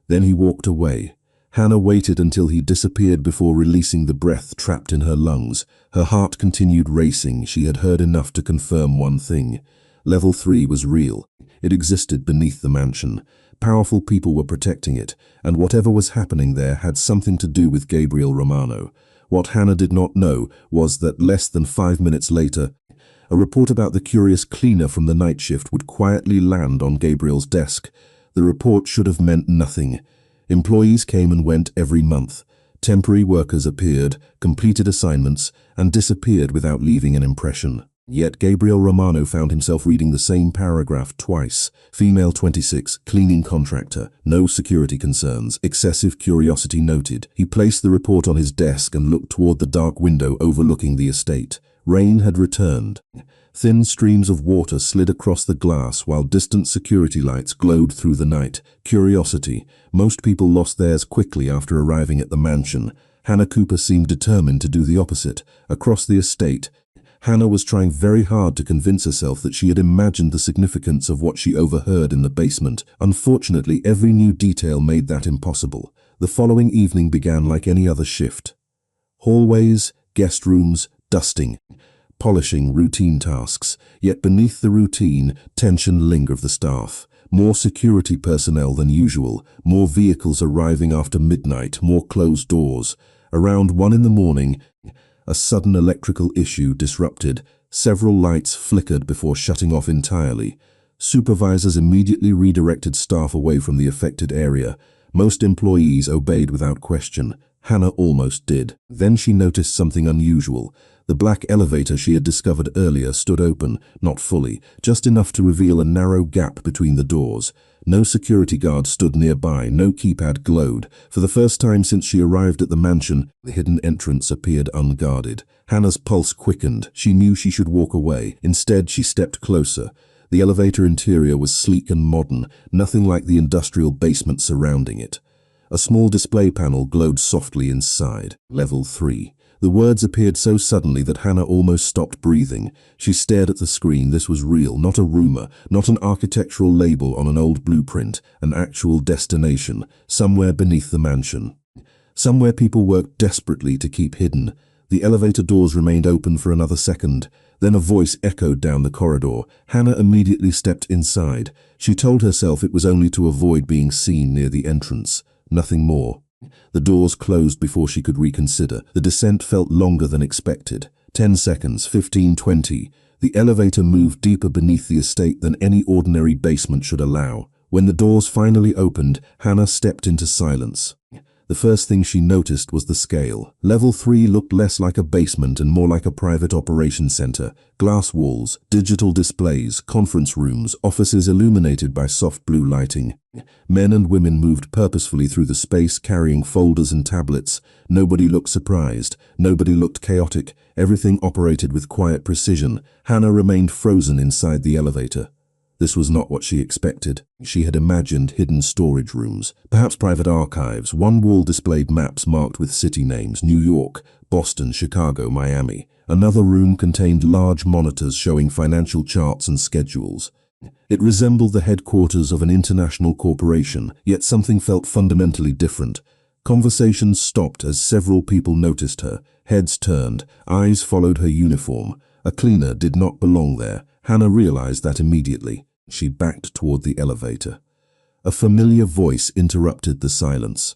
Then he walked away. Hannah waited until he disappeared before releasing the breath trapped in her lungs. Her heart continued racing. She had heard enough to confirm one thing. Level 3 was real. It existed beneath the mansion. Powerful people were protecting it, and whatever was happening there had something to do with Gabriel Romano. What Hannah did not know was that less than 5 minutes later, a report about the curious cleaner from the night shift would quietly land on Gabriel's desk. The report should have meant nothing. Employees came and went every month. Temporary workers appeared, completed assignments, and disappeared without leaving an impression. Yet Gabriel Romano found himself reading the same paragraph twice. Female 26, cleaning contractor, no security concerns, excessive curiosity noted. He placed the report on his desk and looked toward the dark window overlooking the estate. Rain had returned. Thin streams of water slid across the glass while distant security lights glowed through the night. Curiosity. Most people lost theirs quickly after arriving at the mansion. Hannah Cooper seemed determined to do the opposite. Across the estate, Hannah was trying very hard to convince herself that she had imagined the significance of what she overheard in the basement. Unfortunately, every new detail made that impossible. The following evening began like any other shift. Hallways, guest rooms, dusting, polishing, routine tasks. Yet beneath the routine, tension lingered of the staff. More security personnel than usual, more vehicles arriving after midnight, more closed doors. Around 1 in the morning, a sudden electrical issue disrupted. Several lights flickered before shutting off entirely. Supervisors immediately redirected staff away from the affected area. Most employees obeyed without question. Hannah almost did. Then she noticed something unusual. The black elevator she had discovered earlier stood open, not fully, just enough to reveal a narrow gap between the doors. No security guard stood nearby, no keypad glowed. For the first time since she arrived at the mansion, the hidden entrance appeared unguarded. Hannah's pulse quickened. She knew she should walk away. Instead, she stepped closer. The elevator interior was sleek and modern, nothing like the industrial basement surrounding it. A small display panel glowed softly inside. Level 3. The words appeared so suddenly that Hannah almost stopped breathing. She stared at the screen. This was real, not a rumor, not an architectural label on an old blueprint, an actual destination, somewhere beneath the mansion. Somewhere people worked desperately to keep hidden. The elevator doors remained open for another second. Then a voice echoed down the corridor. Hannah immediately stepped inside. She told herself it was only to avoid being seen near the entrance. Nothing more. The doors closed before she could reconsider. The descent felt longer than expected. 10 seconds, 15, 20. The elevator moved deeper beneath the estate than any ordinary basement should allow. When the doors finally opened, Hannah stepped into silence. The first thing she noticed was the scale. Level 3 looked less like a basement and more like a private operations center. Glass walls, digital displays, conference rooms, offices illuminated by soft blue lighting. Men and women moved purposefully through the space carrying folders and tablets. Nobody looked surprised. Nobody looked chaotic. Everything operated with quiet precision. Hannah remained frozen inside the elevator. This was not what she expected. She had imagined hidden storage rooms, perhaps private archives. One wall displayed maps marked with city names: New York, Boston, Chicago, Miami. Another room contained large monitors showing financial charts and schedules. It resembled the headquarters of an international corporation, yet something felt fundamentally different. Conversations stopped as several people noticed her. Heads turned, eyes followed her uniform. A cleaner did not belong there. Hannah realized that immediately. She backed toward the elevator. A familiar voice interrupted the silence.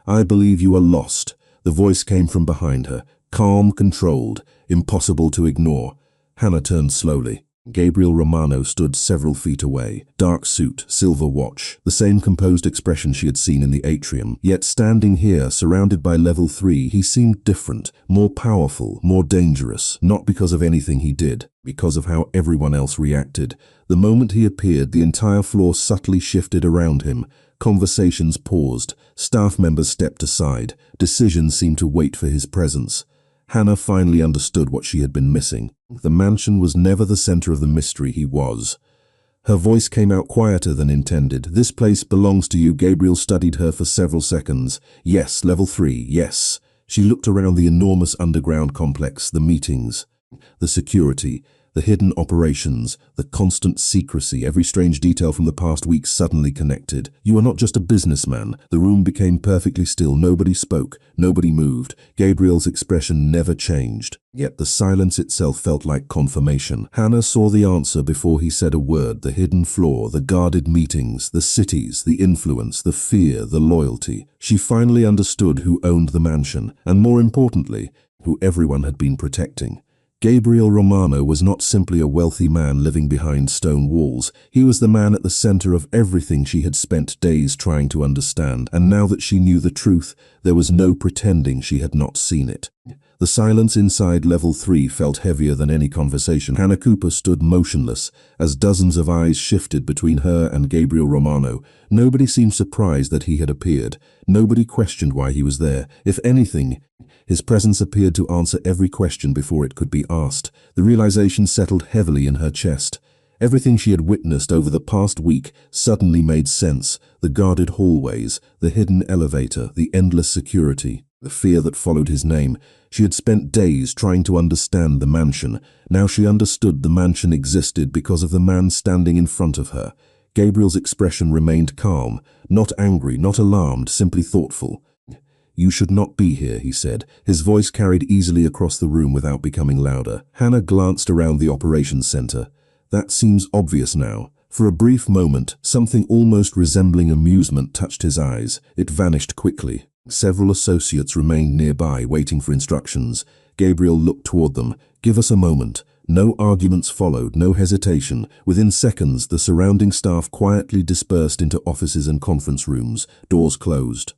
"I believe you are lost." The voice came from behind her, calm, controlled, impossible to ignore. Hannah turned slowly. Gabriel Romano stood several feet away, dark suit, silver watch, the same composed expression she had seen in the atrium. Yet standing here, surrounded by level 3, he seemed different, more powerful, more dangerous, not because of anything he did, because of how everyone else reacted. The moment he appeared, the entire floor subtly shifted around him. Conversations paused, staff members stepped aside, decisions seemed to wait for his presence. Hannah finally understood what she had been missing. The mansion was never the center of the mystery he was. Her voice came out quieter than intended. "This place belongs to you." Gabriel studied her for several seconds. "Yes, level 3, yes." She looked around the enormous underground complex, the meetings, the security, the hidden operations, the constant secrecy, every strange detail from the past week suddenly connected. "You are not just a businessman." The room became perfectly still. Nobody spoke, nobody moved. Gabriel's expression never changed. Yet the silence itself felt like confirmation. Hannah saw the answer before he said a word: the hidden floor, the guarded meetings, the cities, the influence, the fear, the loyalty. She finally understood who owned the mansion, and more importantly, who everyone had been protecting. Gabriel Romano was not simply a wealthy man living behind stone walls. He was the man at the center of everything she had spent days trying to understand, and now that she knew the truth, there was no pretending she had not seen it. The silence inside level 3 felt heavier than any conversation. Hannah Cooper stood motionless as dozens of eyes shifted between her and Gabriel Romano. Nobody seemed surprised that he had appeared. Nobody questioned why he was there. If anything, his presence appeared to answer every question before it could be asked. The realization settled heavily in her chest. Everything she had witnessed over the past week suddenly made sense. The guarded hallways, the hidden elevator, the endless security, the fear that followed his name. She had spent days trying to understand the mansion. Now she understood the mansion existed because of the man standing in front of her. Gabriel's expression remained calm, not angry, not alarmed, simply thoughtful. "You should not be here," he said. His voice carried easily across the room without becoming louder. Hannah glanced around the operations center. That seems obvious now. For a brief moment, something almost resembling amusement touched his eyes. It vanished quickly. Several associates remained nearby, waiting for instructions. Gabriel looked toward them. "Give us a moment." No arguments followed, no hesitation. Within seconds, the surrounding staff quietly dispersed into offices and conference rooms. Doors closed.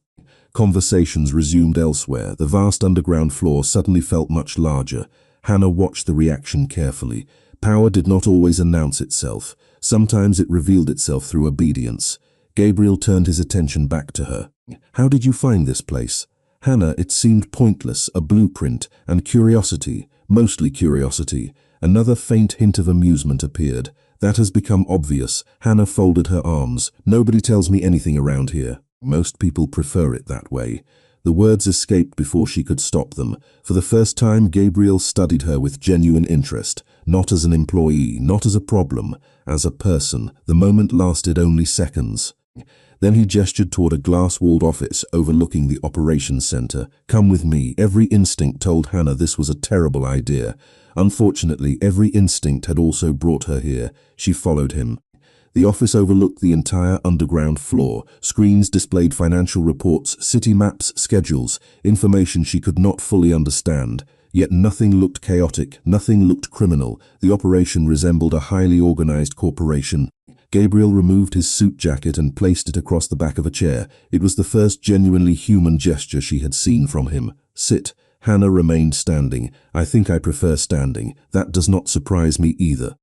Conversations resumed elsewhere. The vast underground floor suddenly felt much larger. Hannah watched the reaction carefully. Power did not always announce itself. Sometimes it revealed itself through obedience. Gabriel turned his attention back to her. "How did you find this place?" Hannah, it seemed pointless, a blueprint, and curiosity, mostly curiosity. Another faint hint of amusement appeared. "That has become obvious." Hannah folded her arms. "Nobody tells me anything around here. Most people prefer it that way." The words escaped before she could stop them. For the first time, Gabriel studied her with genuine interest, not as an employee, not as a problem, as a person. The moment lasted only seconds. Then he gestured toward a glass-walled office overlooking the operations center. "Come with me." Every instinct told Hannah this was a terrible idea. Unfortunately, every instinct had also brought her here. She followed him. The office overlooked the entire underground floor. Screens displayed financial reports, city maps, schedules, information she could not fully understand. Yet nothing looked chaotic, nothing looked criminal. The operation resembled a highly organized corporation. Gabriel removed his suit jacket and placed it across the back of a chair. It was the first genuinely human gesture she had seen from him. "Sit." Hannah remained standing. "I think I prefer standing. That does not surprise me either."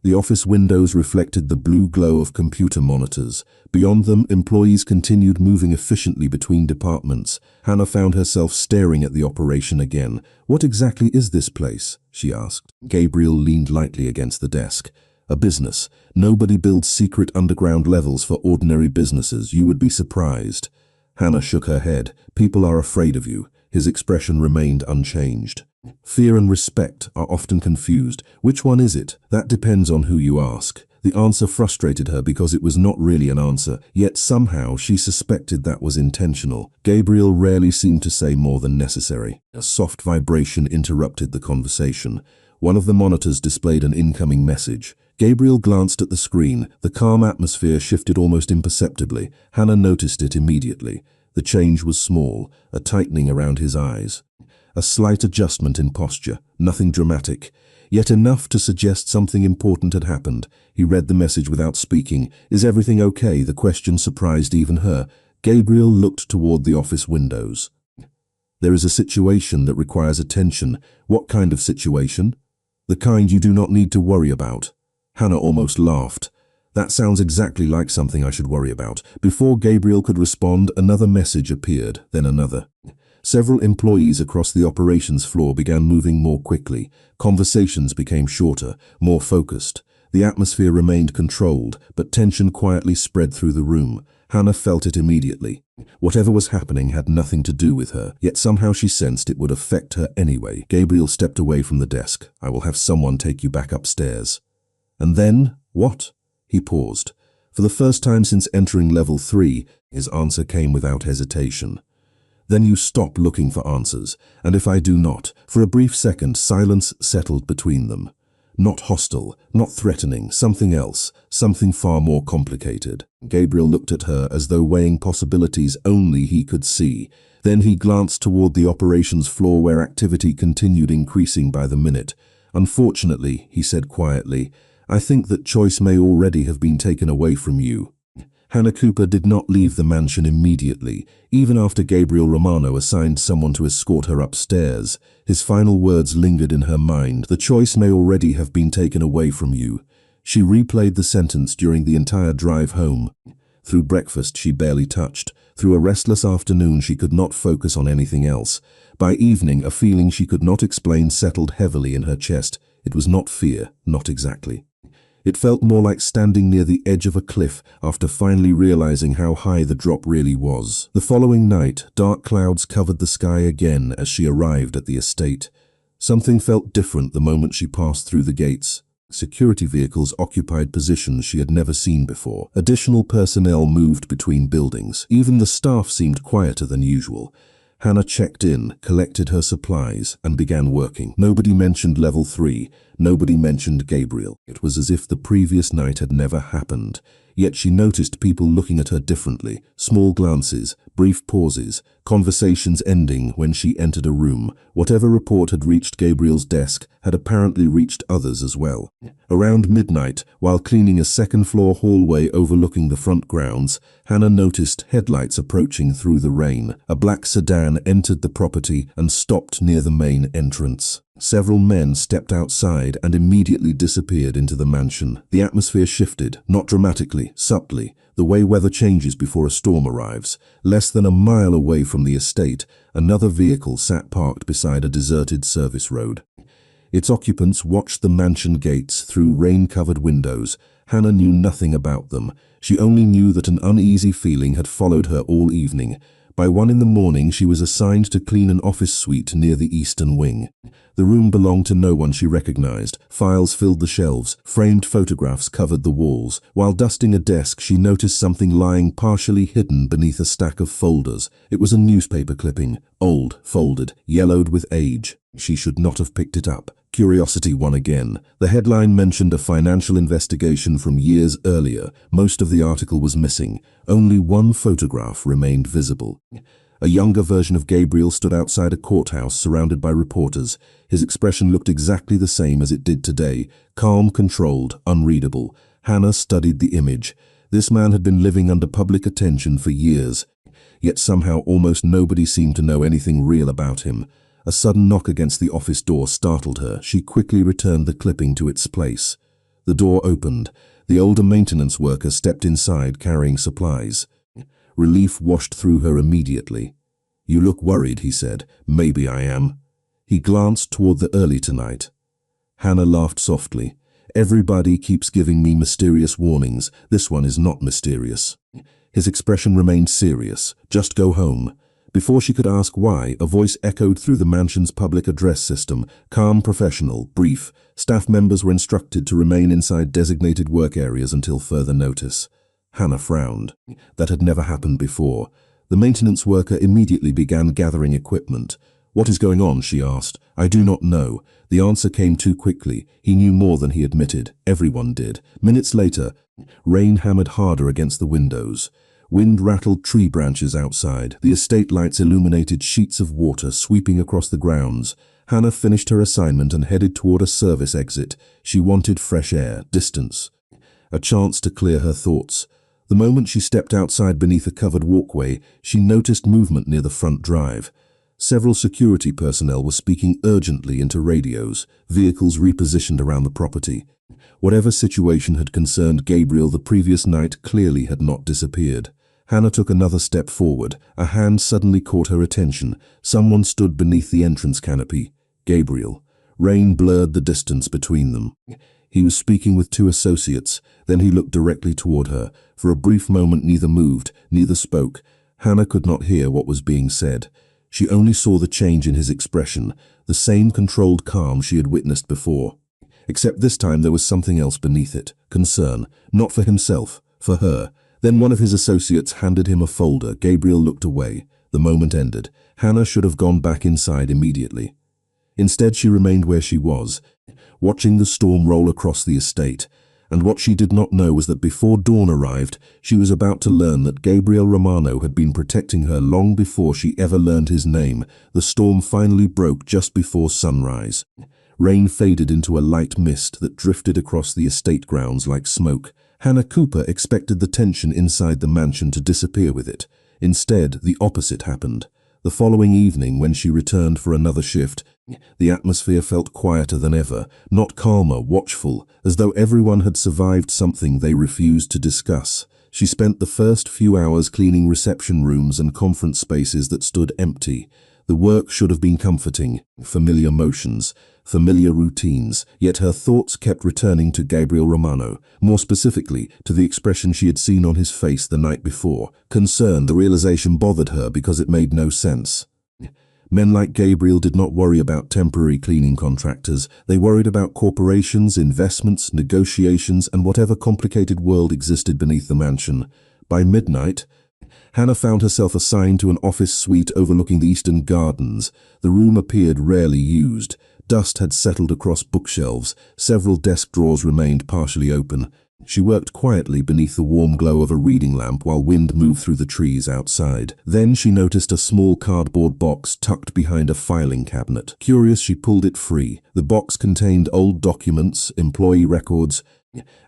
The office windows reflected the blue glow of computer monitors. Beyond them, employees continued moving efficiently between departments. Hannah found herself staring at the operation again. "What exactly is this place?" she asked. Gabriel leaned lightly against the desk. "A business. Nobody builds secret underground levels for ordinary businesses. You would be surprised." Hannah shook her head. "People are afraid of you." His expression remained unchanged. "Fear and respect are often confused. Which one is it? That depends on who you ask." The answer frustrated her because it was not really an answer, yet somehow she suspected that was intentional. Gabriel rarely seemed to say more than necessary. A soft vibration interrupted the conversation. One of the monitors displayed an incoming message. Gabriel glanced at the screen. The calm atmosphere shifted almost imperceptibly. Hannah noticed it immediately. The change was small, a tightening around his eyes. A slight adjustment in posture, nothing dramatic. yet enough to suggest something important had happened. He read the message without speaking. Is everything okay? The question surprised even her. Gabriel looked toward the office windows. There is a situation that requires attention. What kind of situation? The kind you do not need to worry about. Hannah almost laughed. That sounds exactly like something I should worry about. Before Gabriel could respond, another message appeared, then another. Several employees across the operations floor began moving more quickly. Conversations became shorter, more focused. The atmosphere remained controlled, but tension quietly spread through the room. Hannah felt it immediately. Whatever was happening had nothing to do with her, yet somehow she sensed it would affect her anyway. Gabriel stepped away from the desk. I will have someone take you back upstairs. And then, what? He paused. For the first time since entering level 3, his answer came without hesitation. Then you stop looking for answers, and if I do not, for a brief second silence settled between them. Not hostile, not threatening, something else, something far more complicated. Gabriel looked at her as though weighing possibilities only he could see. Then he glanced toward the operations floor where activity continued increasing by the minute. Unfortunately, he said quietly, I think that choice may already have been taken away from you. Hannah Cooper did not leave the mansion immediately, even after Gabriel Romano assigned someone to escort her upstairs. His final words lingered in her mind. The choice may already have been taken away from you. She replayed the sentence during the entire drive home. Through breakfast she barely touched. Through a restless afternoon she could not focus on anything else. By evening a feeling she could not explain settled heavily in her chest. It was not fear, not exactly. It felt more like standing near the edge of a cliff after finally realizing how high the drop really was. The following night, dark clouds covered the sky again as she arrived at the estate. Something felt different the moment she passed through the gates. Security vehicles occupied positions she had never seen before. Additional personnel moved between buildings. Even the staff seemed quieter than usual. Hannah checked in, collected her supplies, and began working. Nobody mentioned level 3. Nobody mentioned Gabriel. It was as if the previous night had never happened. Yet she noticed people looking at her differently. Small glances, brief pauses, conversations ending when she entered a room. Whatever report had reached Gabriel's desk had apparently reached others as well. Around midnight, while cleaning a second-floor hallway overlooking the front grounds, Hannah noticed headlights approaching through the rain. A black sedan entered the property and stopped near the main entrance. Several men stepped outside and immediately disappeared into the mansion. The atmosphere shifted, not dramatically, subtly, the way weather changes before a storm arrives. Less than a mile away from the estate, another vehicle sat parked beside a deserted service road. Its occupants watched the mansion gates through rain-covered windows. Hannah knew nothing about them. She only knew that an uneasy feeling had followed her all evening. By 1 in the morning, she was assigned to clean an office suite near the eastern wing. The room belonged to no one she recognized. Files filled the shelves. Framed photographs covered the walls. While dusting a desk, she noticed something lying partially hidden beneath a stack of folders. It was a newspaper clipping, old, folded, yellowed with age. She should not have picked it up. Curiosity won again. The headline mentioned a financial investigation from years earlier. Most of the article was missing. Only one photograph remained visible. A younger version of Gabriel stood outside a courthouse surrounded by reporters. His expression looked exactly the same as it did today. Calm, controlled, unreadable. Hannah studied the image. This man had been living under public attention for years. Yet somehow almost nobody seemed to know anything real about him. A sudden knock against the office door startled her. She quickly returned the clipping to its place. The door opened. The older maintenance worker stepped inside carrying supplies. Relief washed through her immediately. "You look worried," he said. "Maybe I am." He glanced toward the early tonight. Hannah laughed softly. "Everybody keeps giving me mysterious warnings. This one is not mysterious." His expression remained serious. "Just go home." Before she could ask why, a voice echoed through the mansion's public address system. Calm, professional, brief. Staff members were instructed to remain inside designated work areas until further notice. Hannah frowned. That had never happened before. The maintenance worker immediately began gathering equipment. "What is going on?" she asked. "I do not know." The answer came too quickly. He knew more than he admitted. Everyone did. Minutes later, rain hammered harder against the windows. Wind rattled tree branches outside. The estate lights illuminated sheets of water sweeping across the grounds. Hannah finished her assignment and headed toward a service exit. She wanted fresh air, distance, a chance to clear her thoughts. The moment she stepped outside beneath a covered walkway, she noticed movement near the front drive. Several security personnel were speaking urgently into radios, vehicles repositioned around the property. Whatever situation had concerned Gabriel the previous night clearly had not disappeared. Hannah took another step forward. A hand suddenly caught her attention. Someone stood beneath the entrance canopy. Gabriel. Rain blurred the distance between them. He was speaking with two associates. Then he looked directly toward her. For a brief moment neither moved, neither spoke. Hannah could not hear what was being said. She only saw the change in his expression, the same controlled calm she had witnessed before. Except this time there was something else beneath it. Concern. Not for himself, for her. Then one of his associates handed him a folder. Gabriel looked away. The moment ended. Hannah should have gone back inside immediately. Instead she remained where she was, watching the storm roll across the estate. And what she did not know was that before dawn arrived, she was about to learn that Gabriel Romano had been protecting her long before she ever learned his name. The storm finally broke just before sunrise. Rain faded into a light mist that drifted across the estate grounds like smoke. Hannah Cooper expected the tension inside the mansion to disappear with it. Instead, the opposite happened. The following evening, when she returned for another shift, the atmosphere felt quieter than ever, not calmer, watchful, as though everyone had survived something they refused to discuss. She spent the first few hours cleaning reception rooms and conference spaces that stood empty. The work should have been comforting, familiar motions, familiar routines, yet her thoughts kept returning to Gabriel Romano, more specifically to the expression she had seen on his face the night before. Concerned, the realization bothered her because it made no sense. Men like Gabriel did not worry about temporary cleaning contractors. They worried about corporations, investments, negotiations, and whatever complicated world existed beneath the mansion. By midnight, Hannah found herself assigned to an office suite overlooking the eastern gardens. The room appeared rarely used. Dust had settled across bookshelves. Several desk drawers remained partially open. She worked quietly beneath the warm glow of a reading lamp while wind moved through the trees outside. Then she noticed a small cardboard box tucked behind a filing cabinet. Curious, she pulled it free. The box contained old documents, employee records,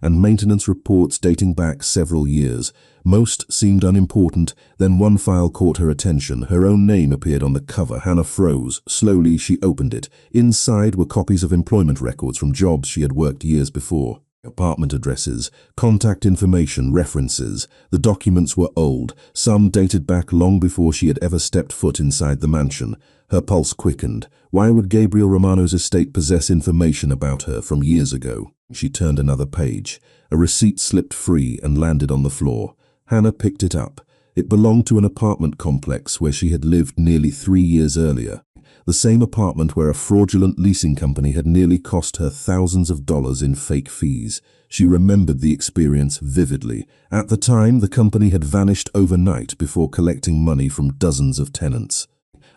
and maintenance reports dating back several years. Most seemed unimportant. Then one file caught her attention. Her own name appeared on the cover. Hannah froze. Slowly, she opened it. Inside were copies of employment records from jobs she had worked years before. Apartment addresses, contact information, references. The documents were old. Some dated back long before she had ever stepped foot inside the mansion. Her pulse quickened. Why would Gabriel Romano's estate possess information about her from years ago? She turned another page. A receipt slipped free and landed on the floor. Hannah picked it up. It belonged to an apartment complex where she had lived nearly 3 years earlier. The same apartment where a fraudulent leasing company had nearly cost her thousands of dollars in fake fees. She remembered the experience vividly. At the time, the company had vanished overnight before collecting money from dozens of tenants.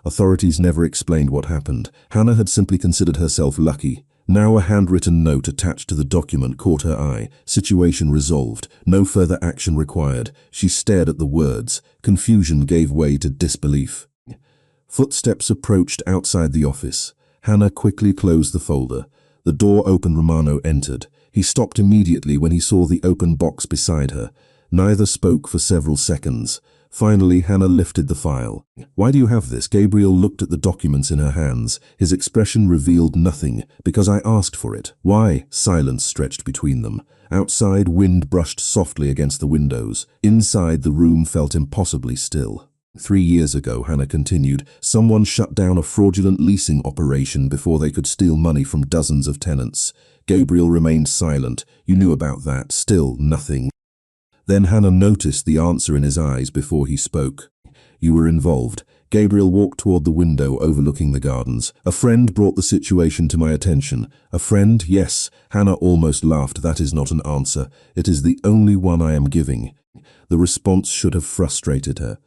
Authorities never explained what happened. Hannah had simply considered herself lucky. Now a handwritten note attached to the document caught her eye. Situation resolved. No further action required. She stared at the words. Confusion gave way to disbelief. Footsteps approached outside the office. Hannah quickly closed the folder. The door opened. Romano entered. He stopped immediately when he saw the open box beside her. Neither spoke for several seconds. Finally, Hannah lifted the file. "Why do you have this?" Gabriel looked at the documents in her hands. His expression revealed nothing. "Because I asked for it." "Why?" Silence stretched between them. Outside, wind brushed softly against the windows. Inside, the room felt impossibly still. 3 years ago, Hannah continued, someone shut down a fraudulent leasing operation before they could steal money from dozens of tenants. Gabriel remained silent. "You knew about that." Still nothing. Then Hannah noticed the answer in his eyes before he spoke. "You were involved." Gabriel walked toward the window overlooking the gardens. "A friend brought the situation to my attention." "A friend?" "Yes." Hannah almost laughed. "That is not an answer. It is the only one I am giving." The response should have frustrated her.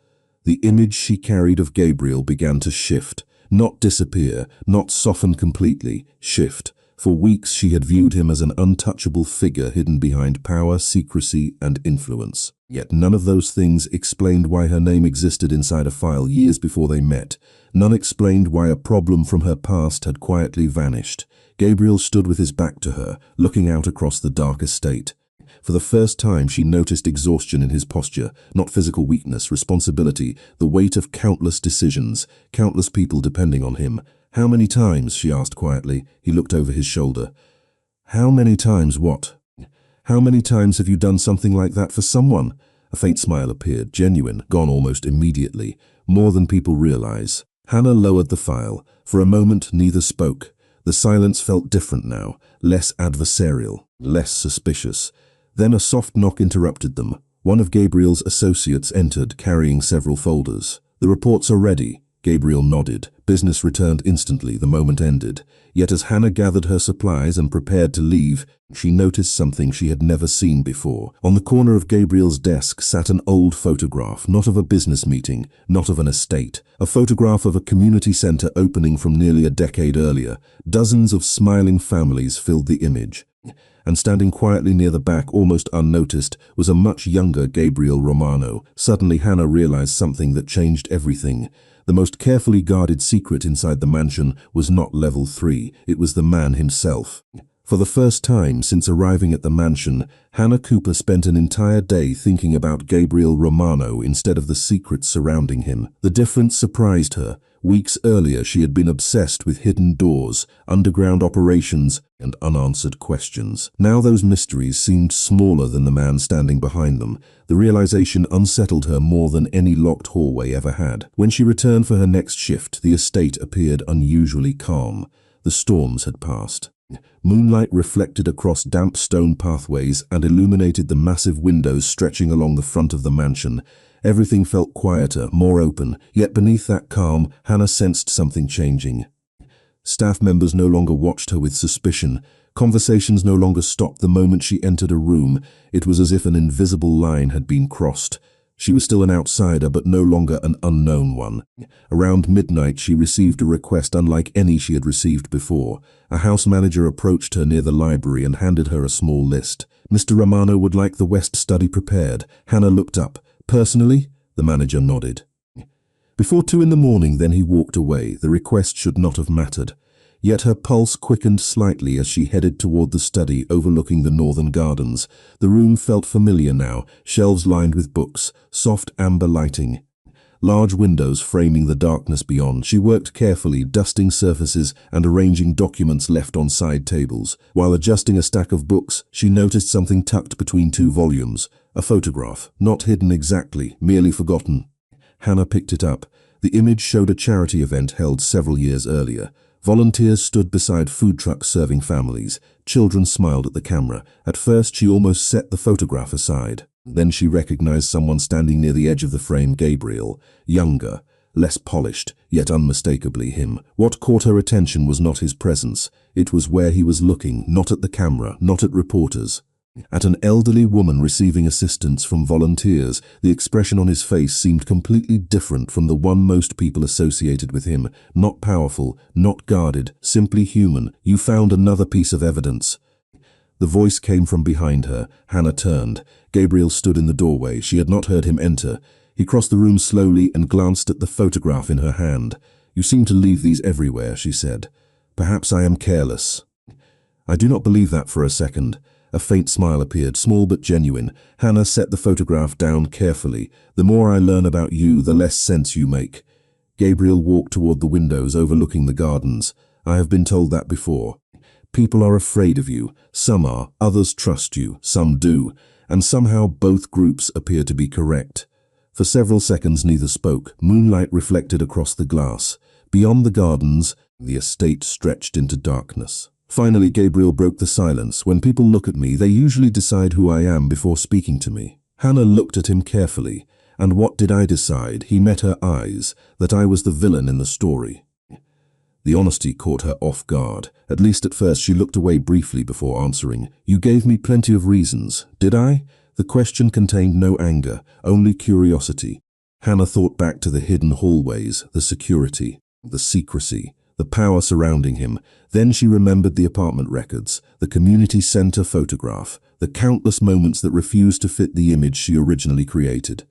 The image she carried of Gabriel began to shift. Not disappear, not soften completely, shift. For weeks she had viewed him as an untouchable figure hidden behind power, secrecy, and influence. Yet none of those things explained why her name existed inside a file years before they met. None explained why a problem from her past had quietly vanished. Gabriel stood with his back to her, looking out across the dark estate. For the first time, she noticed exhaustion in his posture, not physical weakness, responsibility, the weight of countless decisions, countless people depending on him. "How many times?" she asked quietly. He looked over his shoulder. "How many times what? How many times have you done something like that for someone?" A faint smile appeared, genuine, gone almost immediately. "More than people realize." Hannah lowered the file. For a moment, neither spoke. The silence felt different now, less adversarial, less suspicious. Then a soft knock interrupted them. One of Gabriel's associates entered, carrying several folders. "The reports are ready." Gabriel nodded. Business returned instantly the moment ended. Yet as Hannah gathered her supplies and prepared to leave, she noticed something she had never seen before. On the corner of Gabriel's desk sat an old photograph, not of a business meeting, not of an estate. A photograph of a community center opening from nearly a decade earlier. Dozens of smiling families filled the image. And standing quietly near the back, almost unnoticed, was a much younger Gabriel Romano. Suddenly Hannah realized something that changed everything. The most carefully guarded secret inside the mansion was not level 3, it was the man himself. For the first time since arriving at the mansion, Hannah Cooper spent an entire day thinking about Gabriel Romano instead of the secrets surrounding him. The difference surprised her. Weeks earlier she had been obsessed with hidden doors, underground operations, and unanswered questions. Now those mysteries seemed smaller than the man standing behind them. The realization unsettled her more than any locked hallway ever had. When she returned for her next shift, the estate appeared unusually calm. The storms had passed. Moonlight reflected across damp stone pathways and illuminated the massive windows stretching along the front of the mansion. Everything felt quieter, more open, yet beneath that calm, Hannah sensed something changing. Staff members no longer watched her with suspicion. Conversations no longer stopped the moment she entered a room. It was as if an invisible line had been crossed. She was still an outsider, but no longer an unknown one. Around midnight, she received a request unlike any she had received before. A house manager approached her near the library and handed her a small list. "Mr. Romano would like the West study prepared." Hannah looked up. "Personally?" The manager nodded. Before 2 in the morning, then he walked away. The request should not have mattered. Yet her pulse quickened slightly as she headed toward the study overlooking the northern gardens. The room felt familiar now, shelves lined with books, soft amber lighting, large windows framing the darkness beyond. She worked carefully, dusting surfaces and arranging documents left on side tables. While adjusting a stack of books, she noticed something tucked between 2 volumes. A photograph, not hidden exactly, merely forgotten. Hannah picked it up. The image showed a charity event held several years earlier. Volunteers stood beside food trucks serving families. Children smiled at the camera. At first, she almost set the photograph aside. Then she recognized someone standing near the edge of the frame, Gabriel. Younger, less polished, yet unmistakably him. What caught her attention was not his presence. It was where he was looking, not at the camera, not at reporters. At an elderly woman receiving assistance from volunteers. The expression on his face seemed completely different from the one most people associated with him. Not powerful, not guarded, simply human. "You found another piece of evidence." The voice came from behind her. Hannah turned. Gabriel stood in the doorway. She had not heard him enter. He crossed the room slowly and glanced at the photograph in her hand. "You seem to leave these everywhere," she said. "Perhaps I am careless." "I do not believe that for a second." A faint smile appeared, small but genuine. Hannah set the photograph down carefully. "The more I learn about you, the less sense you make." Gabriel walked toward the windows overlooking the gardens. "I have been told that before. People are afraid of you. Some are, others trust you, some do. And somehow both groups appear to be correct." For several seconds neither spoke. Moonlight reflected across the glass. Beyond the gardens, the estate stretched into darkness. Finally, Gabriel broke the silence. "When people look at me, they usually decide who I am before speaking to me." Hannah looked at him carefully. "And what did I decide?" He met her eyes, that I was the villain in the story. The honesty caught her off guard. At least at first she looked away briefly before answering. "You gave me plenty of reasons, did I?" The question contained no anger, only curiosity. Hannah thought back to the hidden hallways, the security, the secrecy, the power surrounding him. Then she remembered the apartment records, the community center photograph, the countless moments that refused to fit the image she originally created.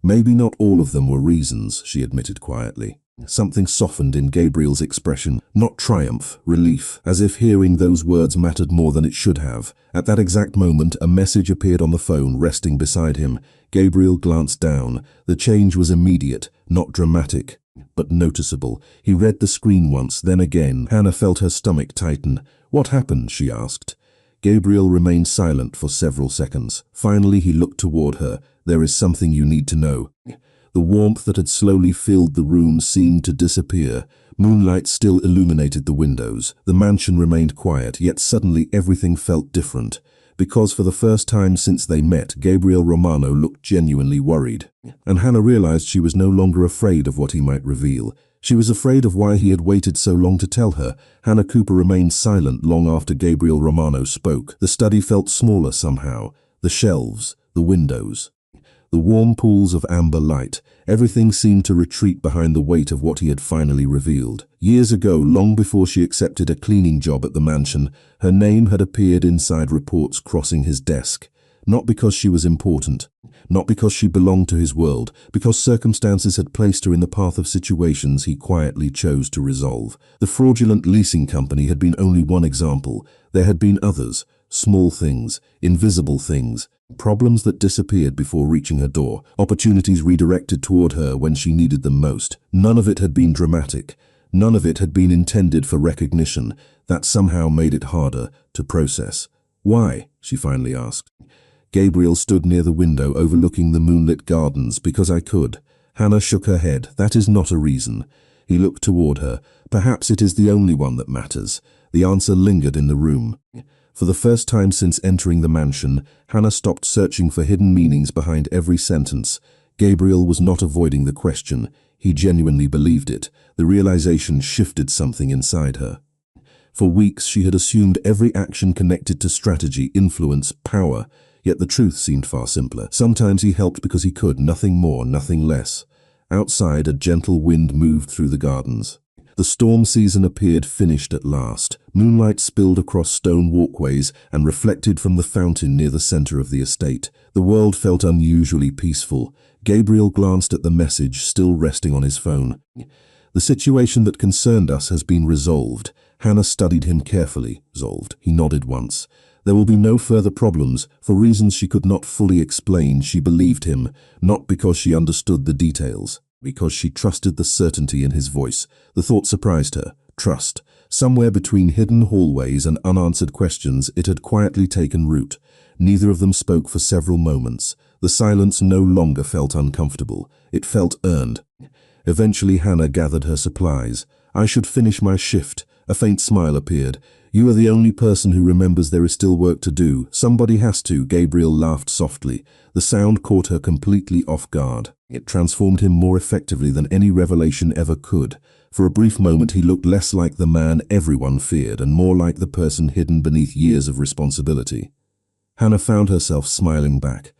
Maybe not all of them were reasons, she admitted quietly. Something softened in Gabriel's expression, not triumph, relief, as if hearing those words mattered more than it should have. At that exact moment, a message appeared on the phone, resting beside him. Gabriel glanced down. The change was immediate, not dramatic, but noticeable. He read the screen once, then again. Hannah felt her stomach tighten. "What happened?" she asked. Gabriel remained silent for several seconds. Finally, he looked toward her. "There is something you need to know." The warmth that had slowly filled the room seemed to disappear. Moonlight still illuminated the windows. The mansion remained quiet, yet suddenly everything felt different. Because for the first time since they met, Gabriel Romano looked genuinely worried. And Hannah realized she was no longer afraid of what he might reveal. She was afraid of why he had waited so long to tell her. Hannah Cooper remained silent long after Gabriel Romano spoke. The study felt smaller somehow. The shelves, the windows, the warm pools of amber light. Everything seemed to retreat behind the weight of what he had finally revealed. Years ago, long before she accepted a cleaning job at the mansion, her name had appeared inside reports crossing his desk. Not because she was important, not because she belonged to his world, because circumstances had placed her in the path of situations he quietly chose to resolve. The fraudulent leasing company had been only one example. There had been others, small things, invisible things, problems that disappeared before reaching her door, opportunities redirected toward her when she needed them most. None of it had been dramatic. None of it had been intended for recognition. That somehow made it harder to process. "Why?" she finally asked. Gabriel stood near the window overlooking the moonlit gardens. "Because I could." Hannah shook her head. "That is not a reason." He looked toward her. "Perhaps it is the only one that matters." The answer lingered in the room. For the first time since entering the mansion, Hannah stopped searching for hidden meanings behind every sentence. Gabriel was not avoiding the question. He genuinely believed it. The realization shifted something inside her. For weeks she had assumed every action connected to strategy, influence, power. Yet the truth seemed far simpler. Sometimes he helped because he could, nothing more, nothing less. Outside, a gentle wind moved through the gardens. The storm season appeared finished at last. Moonlight spilled across stone walkways and reflected from the fountain near the center of the estate. The world felt unusually peaceful. Gabriel glanced at the message still resting on his phone. "The situation that concerned us has been resolved." Hannah studied him carefully. "Resolved." He nodded once. "There will be no further problems." For reasons she could not fully explain, she believed him, not because she understood the details, because she trusted the certainty in his voice. The thought surprised her. Trust. Somewhere between hidden hallways and unanswered questions, it had quietly taken root. Neither of them spoke for several moments. The silence no longer felt uncomfortable. It felt earned. Eventually Hannah gathered her supplies. "I should finish my shift." A faint smile appeared. "You are the only person who remembers there is still work to do." "Somebody has to." Gabriel laughed softly. The sound caught her completely off guard. It transformed him more effectively than any revelation ever could. For a brief moment he looked less like the man everyone feared and more like the person hidden beneath years of responsibility. Hannah found herself smiling back.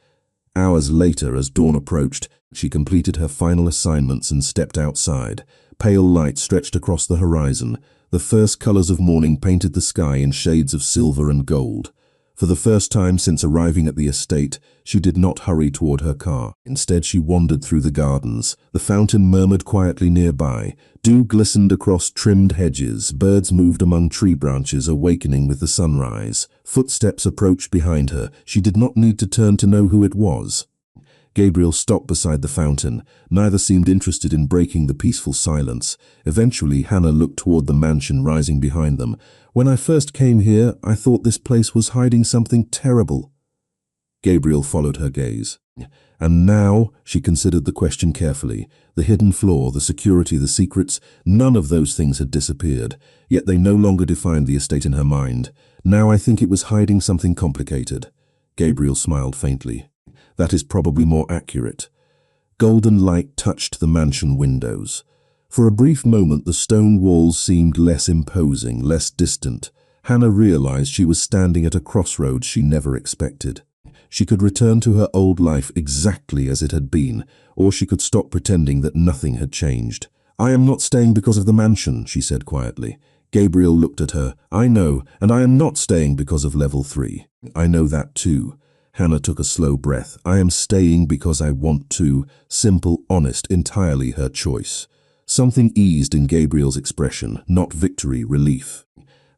Hours later, as dawn approached, she completed her final assignments and stepped outside. Pale light stretched across the horizon. The first colors of morning painted the sky in shades of silver and gold. For the first time since arriving at the estate, she did not hurry toward her car. Instead, she wandered through the gardens. The fountain murmured quietly nearby. Dew glistened across trimmed hedges. Birds moved among tree branches, awakening with the sunrise. Footsteps approached behind her. She did not need to turn to know who it was. Gabriel stopped beside the fountain. Neither seemed interested in breaking the peaceful silence. Eventually, Hannah looked toward the mansion rising behind them. "When I first came here, I thought this place was hiding something terrible." Gabriel followed her gaze. "And now," she considered the question carefully. The hidden floor, the security, the secrets, none of those things had disappeared. Yet they no longer defined the estate in her mind. "Now I think it was hiding something complicated." Gabriel smiled faintly. "That is probably more accurate." Golden light touched the mansion windows. For a brief moment, the stone walls seemed less imposing, less distant. Hannah realized she was standing at a crossroads she never expected. She could return to her old life exactly as it had been, or she could stop pretending that nothing had changed. "I am not staying because of the mansion," she said quietly. Gabriel looked at her. "I know, and I am not staying because of level 3. I know that too." Hannah took a slow breath. "I am staying because I want to." Simple, honest, entirely her choice. Something eased in Gabriel's expression, not victory, relief,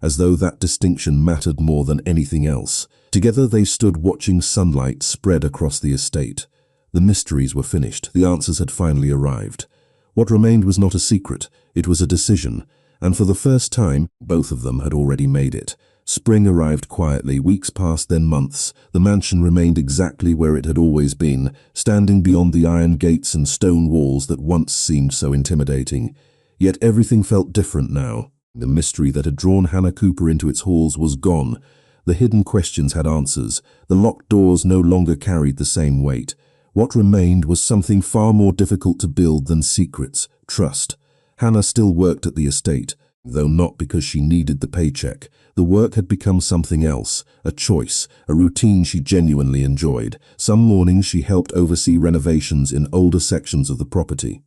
as though that distinction mattered more than anything else. Together they stood watching sunlight spread across the estate. The mysteries were finished, the answers had finally arrived. What remained was not a secret, it was a decision, and for the first time, both of them had already made it. Spring arrived quietly, weeks passed, then months. The mansion remained exactly where it had always been, standing beyond the iron gates and stone walls that once seemed so intimidating. Yet everything felt different now. The mystery that had drawn Hannah Cooper into its halls was gone. The hidden questions had answers. The locked doors no longer carried the same weight. What remained was something far more difficult to build than secrets: trust. Hannah still worked at the estate, though not because she needed the paycheck. The work had become something else, a choice, a routine she genuinely enjoyed. Some mornings she helped oversee renovations in older sections of the property.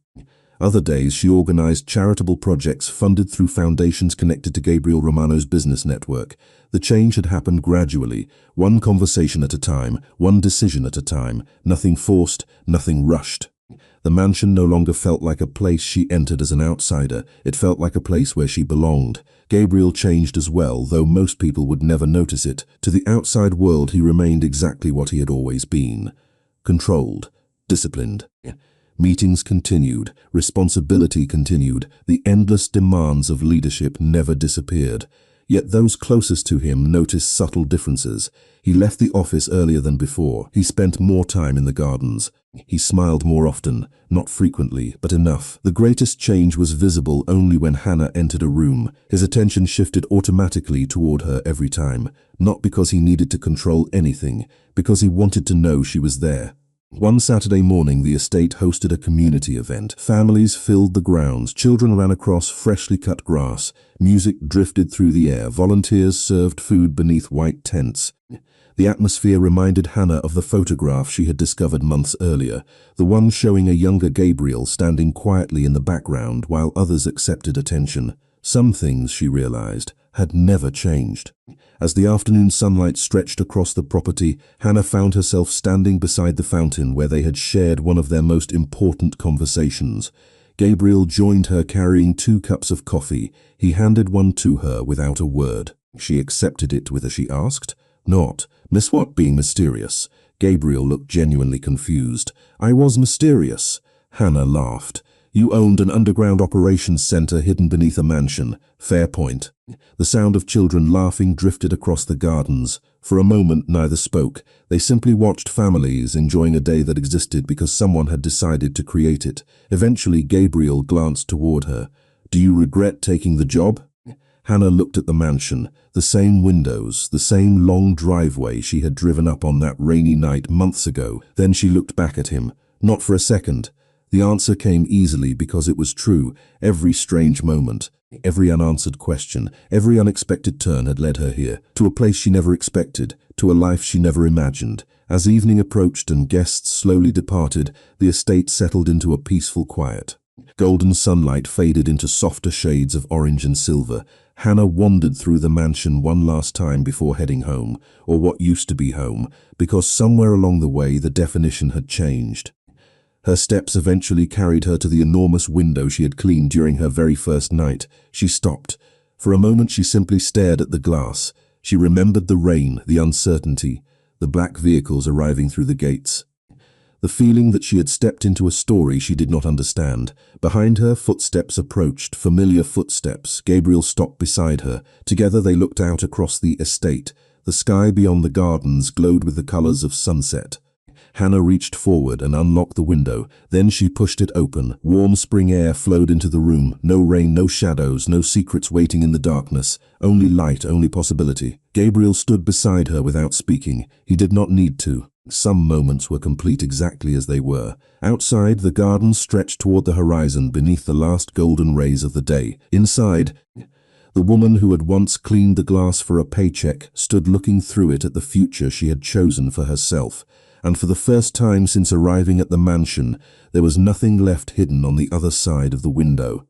Other days she organized charitable projects funded through foundations connected to Gabriel Romano's business network. The change had happened gradually, one conversation at a time, one decision at a time, nothing forced, nothing rushed. The mansion no longer felt like a place she entered as an outsider, it felt like a place where she belonged. Gabriel changed as well, though most people would never notice it. To the outside world he remained exactly what he had always been: controlled, disciplined. Meetings continued, responsibility continued, the endless demands of leadership never disappeared. Yet those closest to him noticed subtle differences. He left the office earlier than before. He spent more time in the gardens. He smiled more often, not frequently, but enough. The greatest change was visible only when Hannah entered a room. His attention shifted automatically toward her every time, not because he needed to control anything, because he wanted to know she was there. One Saturday morning, the estate hosted a community event. Families filled the grounds, children ran across freshly cut grass, music drifted through the air, volunteers served food beneath white tents. The atmosphere reminded Hannah of the photograph she had discovered months earlier, the one showing a younger Gabriel standing quietly in the background while others accepted attention. Some things, she realized, had never changed. As the afternoon sunlight stretched across the property, Hannah found herself standing beside the fountain where they had shared one of their most important conversations. Gabriel joined her carrying 2 cups of coffee. He handed one to her without a word. She accepted it with a she asked. Not, "Miss what being mysterious?" Gabriel looked genuinely confused. "I was mysterious." Hannah laughed. "You owned an underground operations center hidden beneath a mansion. Fair point." The sound of children laughing drifted across the gardens. For a moment neither spoke. They simply watched families enjoying a day that existed because someone had decided to create it. Eventually Gabriel glanced toward her. "Do you regret taking the job?" Hannah looked at the mansion, the same windows, the same long driveway she had driven up on that rainy night months ago. Then she looked back at him. Not for a second. The answer came easily because it was true. Every strange moment, every unanswered question, every unexpected turn had led her here, to a place she never expected, to a life she never imagined. As evening approached and guests slowly departed, the estate settled into a peaceful quiet. Golden sunlight faded into softer shades of orange and silver. Hannah wandered through the mansion one last time before heading home, or what used to be home, because somewhere along the way the definition had changed. Her steps eventually carried her to the enormous window she had cleaned during her very first night. She stopped. For a moment she simply stared at the glass. She remembered the rain, the uncertainty, the black vehicles arriving through the gates. The feeling that she had stepped into a story she did not understand. Behind her, footsteps approached, familiar footsteps. Gabriel stopped beside her. Together they looked out across the estate. The sky beyond the gardens glowed with the colors of sunset. Hannah reached forward and unlocked the window. Then she pushed it open. Warm spring air flowed into the room. No rain, no shadows, no secrets waiting in the darkness. Only light, only possibility. Gabriel stood beside her without speaking. He did not need to. Some moments were complete exactly as they were. Outside, the garden stretched toward the horizon beneath the last golden rays of the day. Inside, the woman who had once cleaned the glass for a paycheck stood looking through it at the future she had chosen for herself. And for the first time since arriving at the mansion, there was nothing left hidden on the other side of the window.